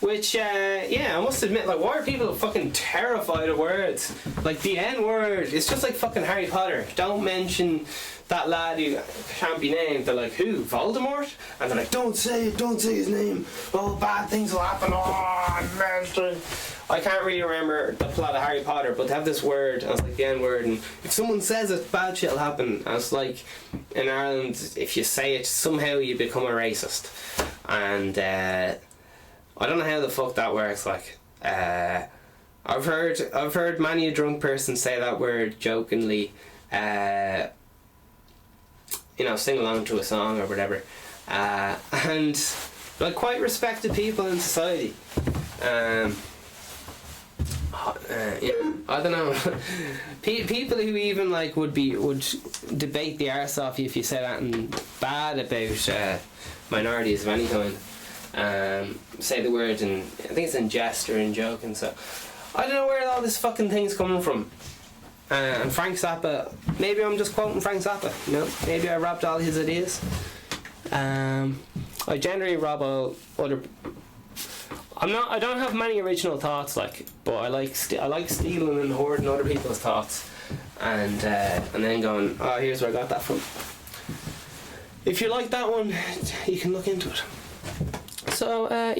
Which, I must admit, like, why are people fucking terrified of words? Like, the N-word, it's just like fucking Harry Potter. Don't mention that lad who can't be named. They're like, who? Voldemort? And they're like, don't say his name. Oh, bad things will happen. Oh, man. I can't really remember the plot of Harry Potter, but they have this word, and it's like the N-word, and if someone says it, bad shit will happen. And it's like, in Ireland, if you say it, somehow you become a racist. And, I don't know how the fuck that works. Like, I've heard many a drunk person say that word jokingly, sing along to a song or whatever, and like quite respected people in society. I don't know. People who even like would debate the arse off you if you say that and bad about minorities of any kind. Say the word, and I think it's in jest or in joke, and so I don't know where all this fucking thing's coming from. And Frank Zappa, maybe I'm just quoting Frank Zappa, you know, maybe I robbed all his ideas. I generally rob all other. I don't have many original thoughts, like, but I like stealing and hoarding other people's thoughts, and then going, oh, here's where I got that from. If you like that one, you can look into it. So, I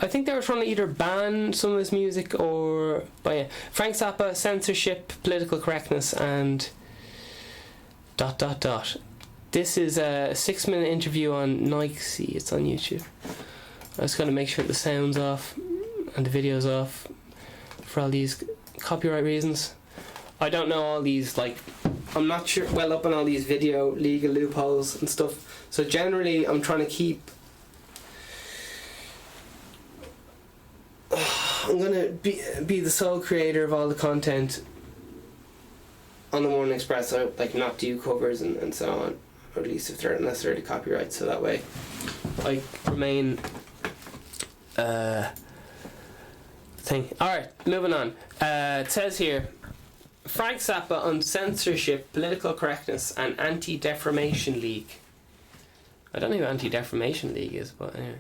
think they were trying to either ban some of his music or... But yeah, Frank Zappa, censorship, political correctness, and... ... This is a 6-minute interview on Nike. It's on YouTube. I just got to make sure the sound's off and the video's off for all these copyright reasons. I don't know all these, like... I'm not sure well up on all these video legal loopholes and stuff. So generally, I'm trying to keep... I'm gonna be the sole creator of all the content on the Morning Express, so like not do covers and so on, or at least if they're not necessarily copyright, so that way I remain thing. Alright, moving on. It says here, Frank Zappa on censorship, political correctness and Anti-Defamation League. I don't know who Anti-Defamation League is, but anyway.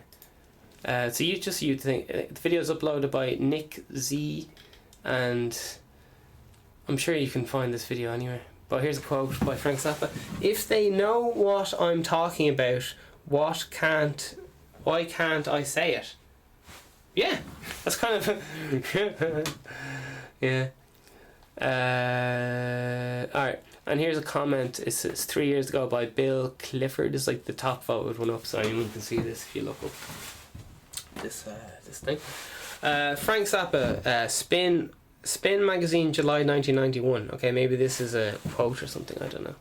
So you think the video is uploaded by Nick Z, and I'm sure you can find this video anywhere. But here's a quote by Frank Zappa: "If they know what I'm talking about, why can't I say it?" Yeah, that's kind of yeah. Alright, and here's a comment. It's 3 years ago by Bill Clifford. It's like the top voted one up, so anyone can see this if you look up this thing. Frank Zappa, Spin magazine, July 1991. Okay, maybe this is a quote or something. I don't know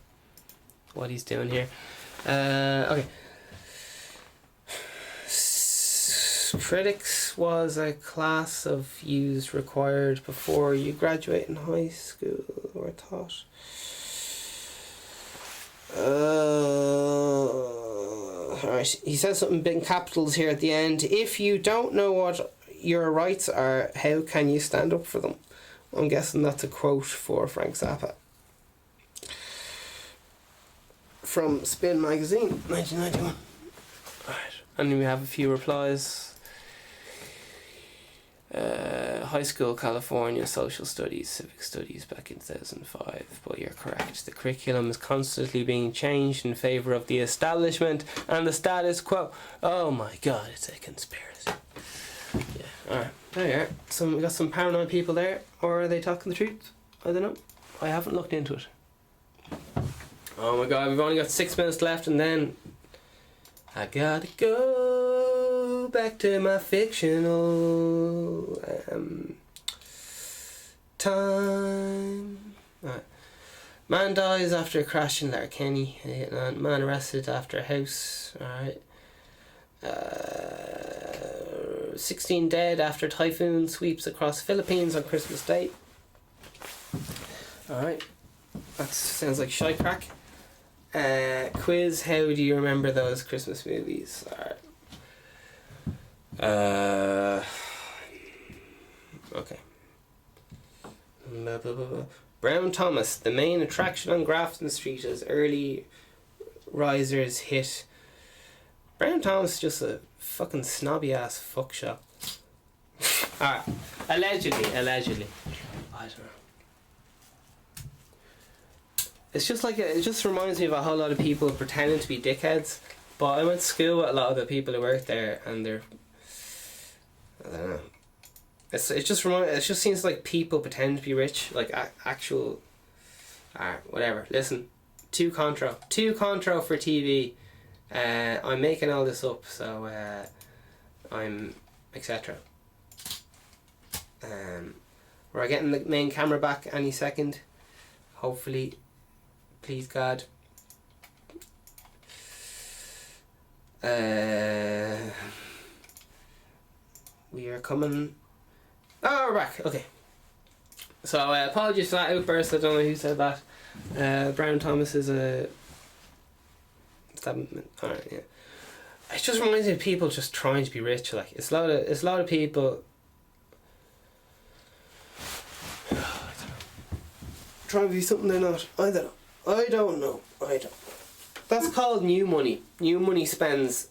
what he's doing here. Okay. Critics was a class of views required before you graduate in high school or taught. Alright, he says something big in capitals here at the end. If you don't know what your rights are, how can you stand up for them? I'm guessing that's a quote for Frank Zappa. From Spin magazine, 1991. Alright, and we have a few replies. High school, California, social studies, civic studies back in 2005. But you're correct. The curriculum is constantly being changed in favour of the establishment and the status quo. Oh my god, it's a conspiracy. Yeah, alright. There you are. We got some paranoid people there. Or are they talking the truth? I don't know. I haven't looked into it. Oh my god, we've only got 6 minutes left, and then I gotta go back to my fictional time. Alright. Man dies after a crash in Letterkenny. Man arrested after a house. Alright. 16 dead after typhoon sweeps across Philippines on Christmas Day. Alright. That sounds like shy crack. Quiz, how do you remember those Christmas movies? Alright. Okay. Blah, blah, blah, blah. Brown Thomas, the main attraction on Grafton Street as early risers hit. Brown Thomas is just a fucking snobby ass fuck shop. Alright. Allegedly. I don't know. It's just like, it just reminds me of a whole lot of people pretending to be dickheads. But I went to school with a lot of the people who work there, and they're, I don't know. It just seems like people pretend to be rich, like actual. Whatever. Listen, too contro for TV. I'm making all this up, so I'm etc. We're getting the main camera back any second, hopefully. Please God. We are coming. Oh, we're back. Okay. So apologies for that outburst. I don't know who said that. Brown Thomas is a. Alright, yeah. It just reminds me of people just trying to be rich. Like it's a lot of people. Trying to be something they're not. I don't know. That's called new money. New money spends.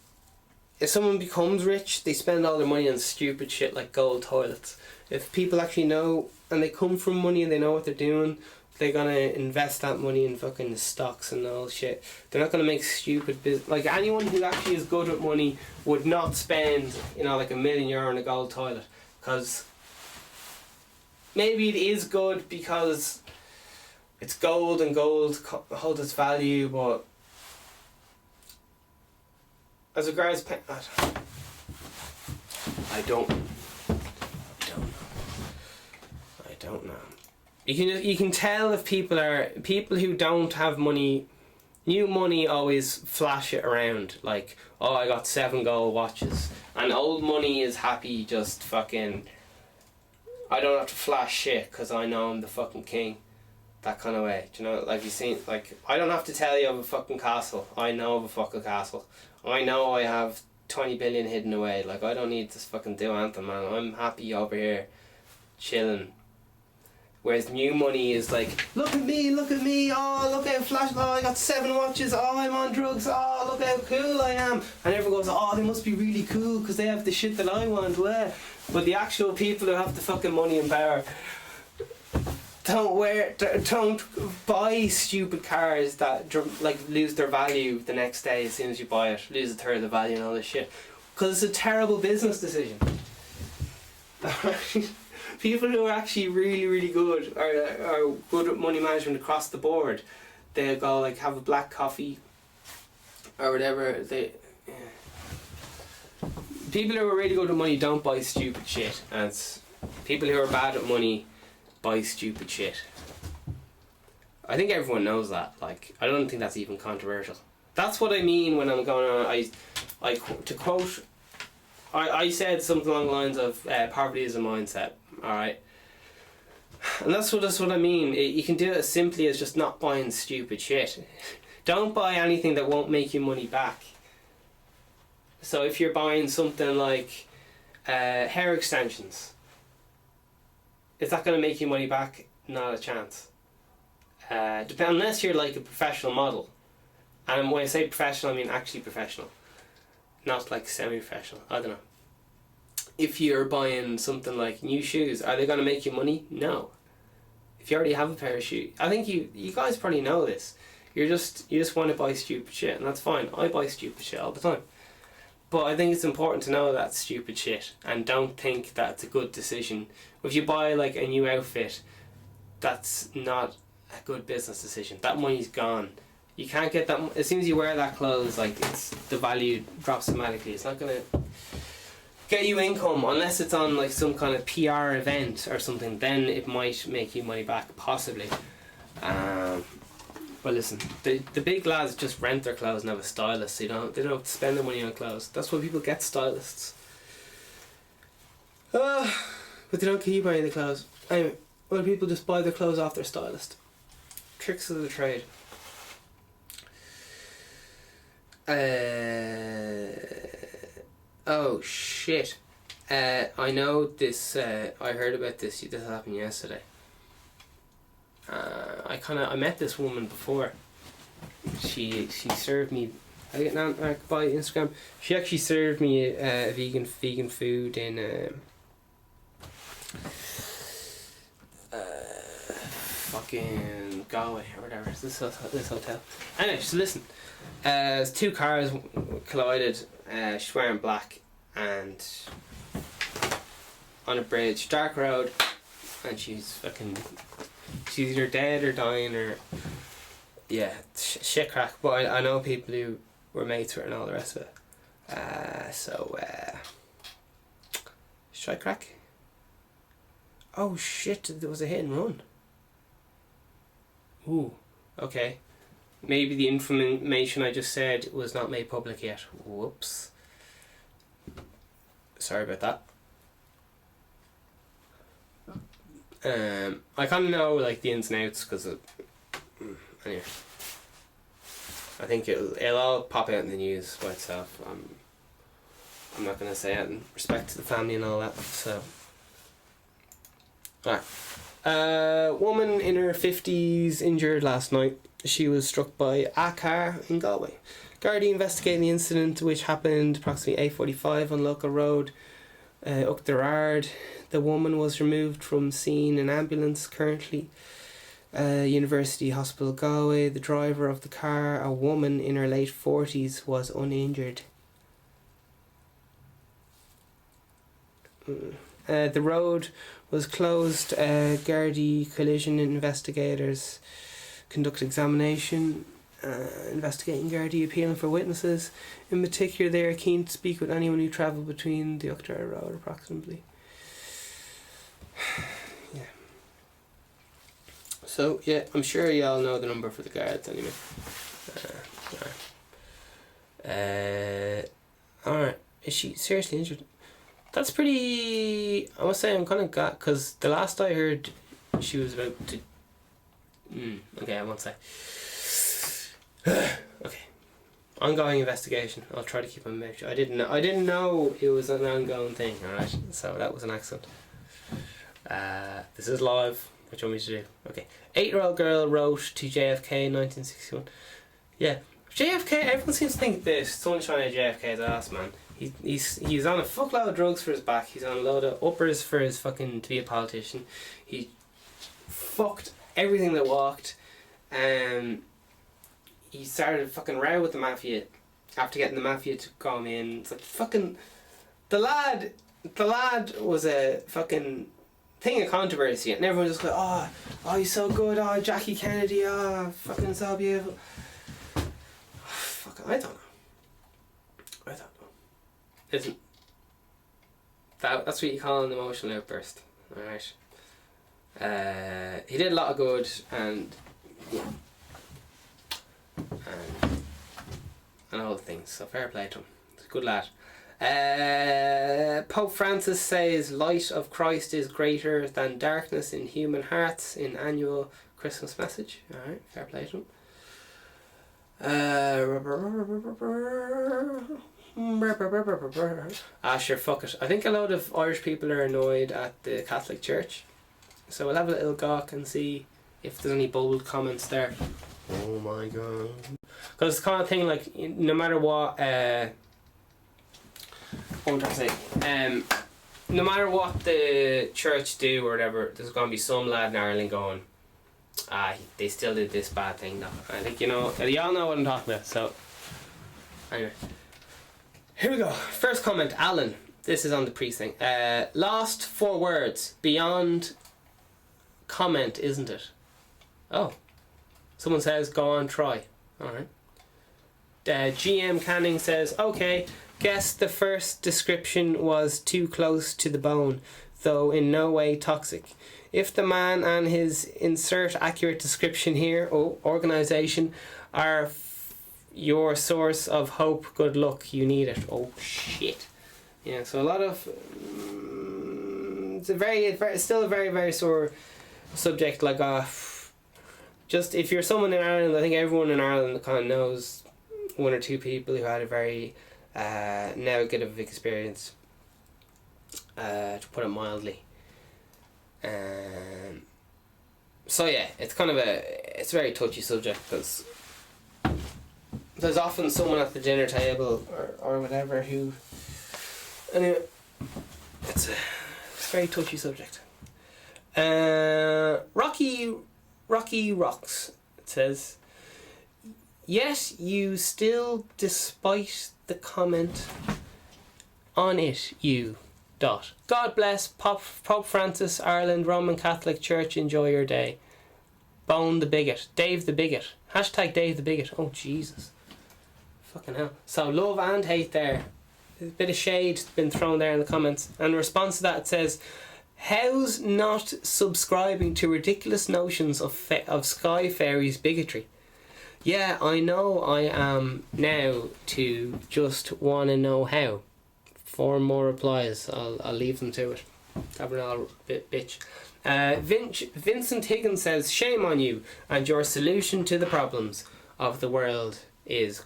If someone becomes rich, they spend all their money on stupid shit like gold toilets. If people actually know and they come from money and they know what they're doing, they're gonna invest that money in fucking stocks and all shit. They're not gonna make stupid business. Like anyone who actually is good with money would not spend, like €1 million on a gold toilet, because maybe it is good because it's gold and gold holds its value, but as regards I don't know. You can tell if people who don't have money. New money always flash it around like, oh, I got 7 gold watches, and old money is happy just fucking. I don't have to flash shit because I know I'm the fucking king. That kind of way, do you know? Like you seen, like I don't have to tell you of a fucking castle. I know of a fucking castle. I know I have 20 billion hidden away. Like I don't need to fucking do anything, man. I'm happy over here, chilling. Whereas new money is like, look at me, oh look how flash, oh I got 7 watches, oh I'm on drugs, oh look how cool I am. And everyone goes, oh they must be really cool because they have the shit that I want, well. But the actual people who have the fucking money and power don't buy stupid cars that like lose their value the next day as soon as you buy it, lose a third of the value and all this shit, because it's a terrible business decision. People who are actually really, really good are good at money management across the board. They'll go like have a black coffee or whatever. People who are really good at money don't buy stupid shit, and it's people who are bad at money buy stupid shit. I think everyone knows that. Like I don't think that's even controversial. That's what I mean when I'm going on. To quote. I said something along the lines of poverty is a mindset. Alright, and that's what I mean. You can do it as simply as just not buying stupid shit. Don't buy anything that won't make you money back. So if you're buying something like hair extensions, is that going to make you money back? Not a chance. Unless you're like a professional model, and when I say professional I mean actually professional, not like semi-professional. I don't know. If you're buying something like new shoes, are they going to make you money? No. If you already have a pair of shoes, I think you guys probably know this. You just want to buy stupid shit, and that's fine. I buy stupid shit all the time. But I think it's important to know that's stupid shit, and don't think that it's a good decision. If you buy like a new outfit, that's not a good business decision. That money's gone. You can't get that. As soon as you wear that clothes, like the value drops dramatically. It's not gonna get you income unless it's on like some kind of PR event or something. Then it might make you money back, possibly. Well, listen, the big lads just rent their clothes and have a stylist. They don't have to spend the money on clothes. That's why people get stylists. But they don't keep any of the clothes. Anyway, well, people just buy their clothes off their stylist. Tricks of the trade. Oh shit. I know this. I heard about this. This happened yesterday. I met this woman before. She served me. I get now by Instagram. She actually served me a vegan food in fucking Galway or whatever. This hotel. Anyway, so listen. There's two cars collided. She's wearing black and on a bridge, dark road, and she's either dead or dying or shit crack. But I know people who were mates with her and all the rest of it. Should I crack? Oh shit! There was a hit and run. Ooh, okay. Maybe the information I just said was not made public yet. Whoops. Sorry about that. I kind of know like the ins and outs because anyway. I think it'll all pop out in the news by itself. I'm not gonna say it in respect to the family and all that. So, alright. Woman in her 50s injured last night. She was struck by a car in Galway. Gardaí investigating the incident, which happened approximately 8:45 on local road Uachtarard. The woman was removed from scene in ambulance. Currently, University Hospital Galway. The driver of the car, a woman in her late 40s, was uninjured. The road was closed. Gardaí collision investigators conduct examination, investigating Gardaí appealing for witnesses. In particular, they are keen to speak with anyone who travelled between the Uachtarard Road approximately. Yeah. So, yeah, I'm sure y'all know the number for the guards anyway. Alright. Is she seriously injured? That's pretty... I must say I'm kind of got... Because the last I heard, she was about to... okay, I won't say. Okay. Ongoing investigation. I'll try to keep on mouth shut. I didn't know it was an ongoing thing, alright? So that was an accident. This is live. What do you want me to do? Okay. 8-year-old girl wrote to JFK in 1961. Yeah. JFK, everyone seems to think the sunshine of JFK's ass, man. He's on a fuckload of drugs for his back. He's on a load of uppers for his fucking to be a politician. He fucked everything that walked. He started a fucking row with the mafia after getting the mafia to come in. It's like fucking the lad was a fucking thing of controversy, and everyone just go, oh he's so good, oh Jackie Kennedy, oh fucking so beautiful. Fucking I don't know. Isn't that's what you call an emotional outburst, alright? He did a lot of good and all the things, so fair play to him. He's a good lad. Pope Francis says light of Christ is greater than darkness in human hearts in annual Christmas message. Alright, fair play to him. Sure, fuck it. I think a lot of Irish people are annoyed at the Catholic Church, so we'll have a little gawk and see if there's any bold comments there. Oh my god. Because it's the kind of thing like, no matter what, what am I trying to say? No matter what the church do or whatever, there's going to be some lad in Ireland going, they still did this bad thing though. I think y'all know what I'm talking about, so anyway. Here we go. First comment, Alan. This is on the priest thing. Last 4 words. Beyond comment, isn't it? Oh. Someone says, go on, try. Alright. GM Canning says, okay, guess the first description was too close to the bone, though in no way toxic. If the man and his insert accurate description here, organisation, are your source of hope, good luck, you need it. Oh shit. Yeah, so a lot of it's still a very, very sore subject. Like just if you're someone in Ireland, I think everyone in Ireland kind of knows one or two people who had a very negative experience, to put it mildly. So yeah, it's kind of it's a very touchy subject, because there's often someone at the dinner table or whatever who, anyway, it's a very touchy subject. Rocky Rocks, it says, yet you still, despite the comment on it, you ... God bless Pope Francis, Ireland, Roman Catholic Church, enjoy your day. Bone the bigot. Dave the bigot. Hashtag Dave the bigot. Oh Jesus. Fucking hell. So love and hate there. A bit of shade been thrown there in the comments. And in response to that it says, how's not subscribing to ridiculous notions of sky fairies bigotry? Yeah, I know I am now to just want to know how. 4 more replies. I'll leave them to it. Cabernet bitch. Vincent Higgins says, shame on you, and your solution to the problems of the world is ...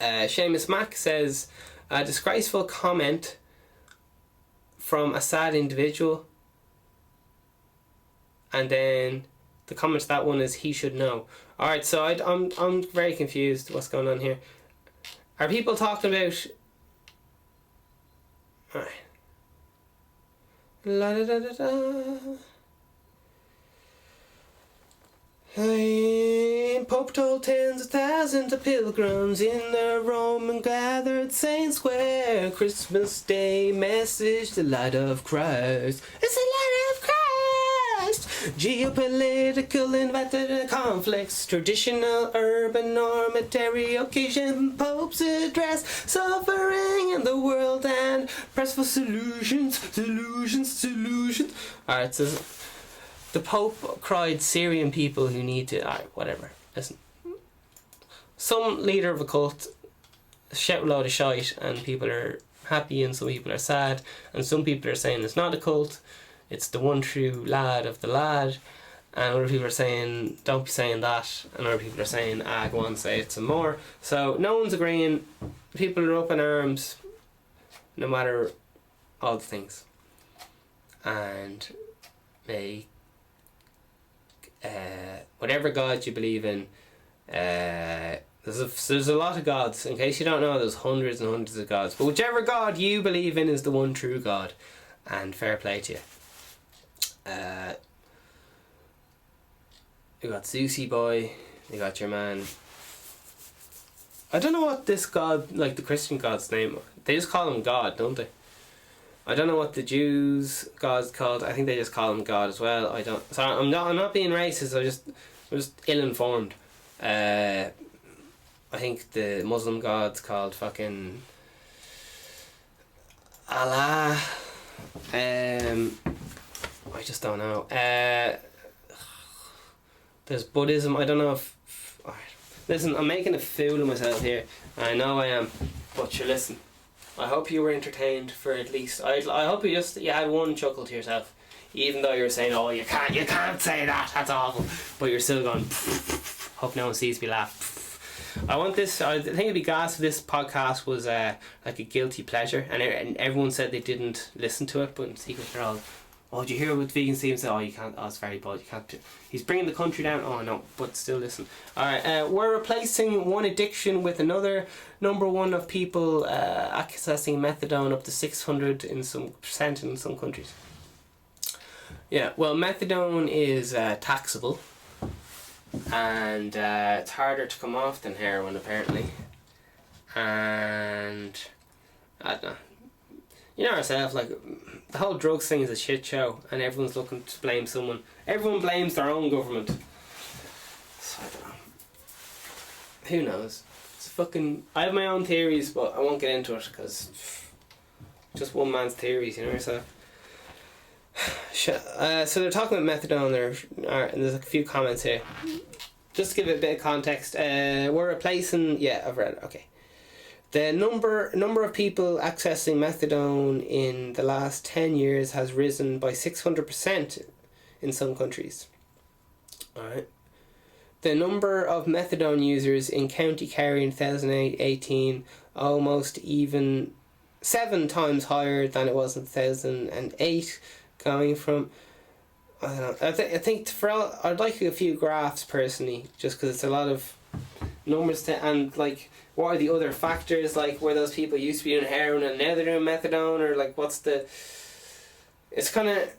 Seamus Mack says, a disgraceful comment from a sad individual. And then the comment to that one is, he should know. Alright, so I'm very confused what's going on here. Are people talking about... Alright. La da da da da. Pope told tens of thousands of pilgrims in the Roman gathered Saint Square. Christmas Day message, the light of Christ. It's the light of Christ. Geopolitical invited conflicts, traditional urban normative occasion, Pope's address, suffering in the world and press for solutions. Alright, so the Pope cried Syrian people who need to... Alright, whatever. Listen. Some leader of a cult shout a load of shite and people are happy and some people are sad, and some people are saying it's not a cult, it's the one true lad of the lad, and other people are saying don't be saying that, and other people are saying go on, say it some more. So no one's agreeing. People are up in arms no matter all the things, and they whatever God you believe in, there's a lot of gods. In case you don't know, there's hundreds and hundreds of gods, but whichever God you believe in is the one true God, and fair play to you. You got Zeusy boy, you got your man, I don't know what this god, like the Christian god's name, they just call him God, don't they? I don't know what the Jews god's called. I think they just call him God as well. I'm not being racist, I'm just ill-informed. I think the Muslim god's called fucking Allah. I just don't know. There's Buddhism. I don't know if... Listen, I'm making a fool of myself here. I know I am. But you listen. I hope you were entertained for at least... I hope you had one chuckle to yourself. Even though you're saying, oh, you can't say that, that's awful. But you're still going... Hope no one sees me laugh. I think it'd be gas if this podcast was like a guilty pleasure. And everyone said they didn't listen to it, but in secret they're all... Oh, did you hear what VeganSteven said? Oh, you can't. Oh, it's very bad. You can't. He's bringing the country down. Oh no, but still listen. Alright, we're replacing one addiction with another. Number one of people accessing methadone up to 600% in some countries. Yeah, well, methadone is taxable, and it's harder to come off than heroin apparently. And I don't know. You know yourself, like, the whole drugs thing is a shit show and everyone's looking to blame someone. Everyone blames their own government. So I don't know. Who knows? It's fucking... I have my own theories, but I won't get into it because just one man's theories, you know yourself. So they're talking about methadone there, and there's a few comments here. Just to give it a bit of context, we're replacing... Yeah, I've read it, okay. The number of people accessing methadone in the last 10 years has risen by 600% in some countries. Alright. The number of methadone users in County Kerry in 2018 almost even 7 times higher than it was in 2008, going from... I don't know. I think I'd like a few graphs personally, just because it's a lot of numbers to, and like, what are the other factors, like where those people used to be doing heroin and now they're doing methadone, or like what's the... It's kind of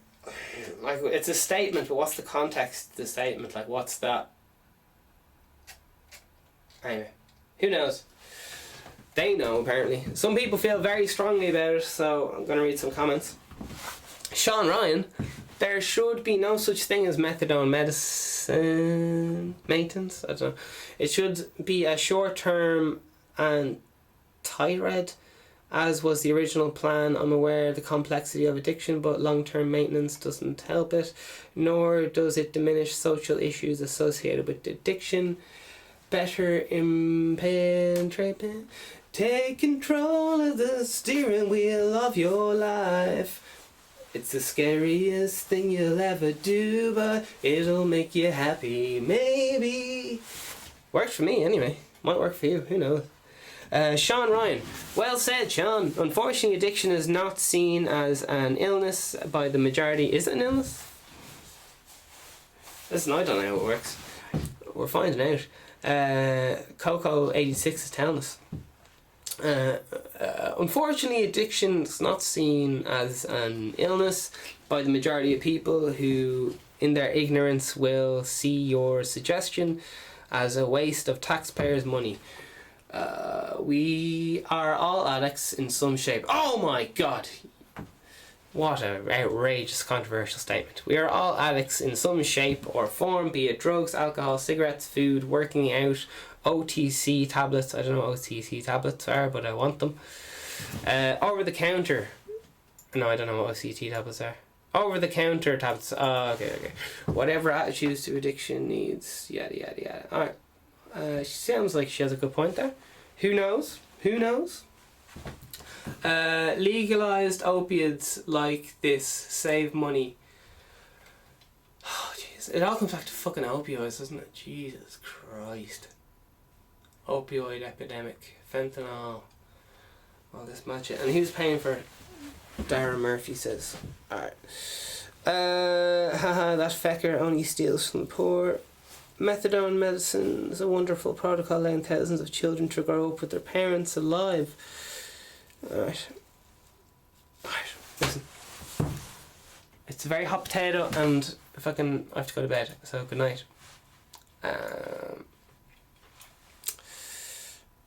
like, it's a statement, but what's the context of the statement? Like, what's that? Anyway, who knows? They know, apparently. Some people feel very strongly about it, so I'm going to read some comments. Sean Ryan: there should be no such thing as methadone medicine maintenance. I don't know. It should be a short-term and tirade, as was the original plan. I'm aware of the complexity of addiction, but long-term maintenance doesn't help it, nor does it diminish social issues associated with addiction. Better take control of the steering wheel of your life. It's the scariest thing you'll ever do, but it'll make you happy, maybe. Works for me anyway. Might work for you, who knows. Sean Ryan: well said, Sean. Unfortunately, addiction is not seen as an illness by the majority. Is it an illness? Listen, I don't know how it works. We're finding out. Coco86 is telling us. Unfortunately, addiction is not seen as an illness by the majority of people, who in their ignorance will see your suggestion as a waste of taxpayers' money. We are all addicts in some shape. Oh my god! What an outrageous controversial statement. We are all addicts in some shape or form, be it drugs, alcohol, cigarettes, food, working out, OTC tablets. I don't know what OTC tablets are, but I want them. Over the counter. No, I don't know what OTC tablets are. Over the counter tablets. Oh, okay. Whatever attitudes to addiction needs. Yada yada yada. Alright. She sounds like she has a good point there. Who knows? Legalized opiates like this save money. Oh jeez, it all comes back to fucking opioids, doesn't it? Jesus Christ. Opioid epidemic, fentanyl, all this match. And who's paying for it? Darren Murphy says. Alright. That fecker only steals from the poor. Methadone medicine is a wonderful protocol, allowing thousands of children to grow up with their parents alive. Alright, listen. It's a very hot potato, and I have to go to bed, so good night.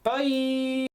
Bye!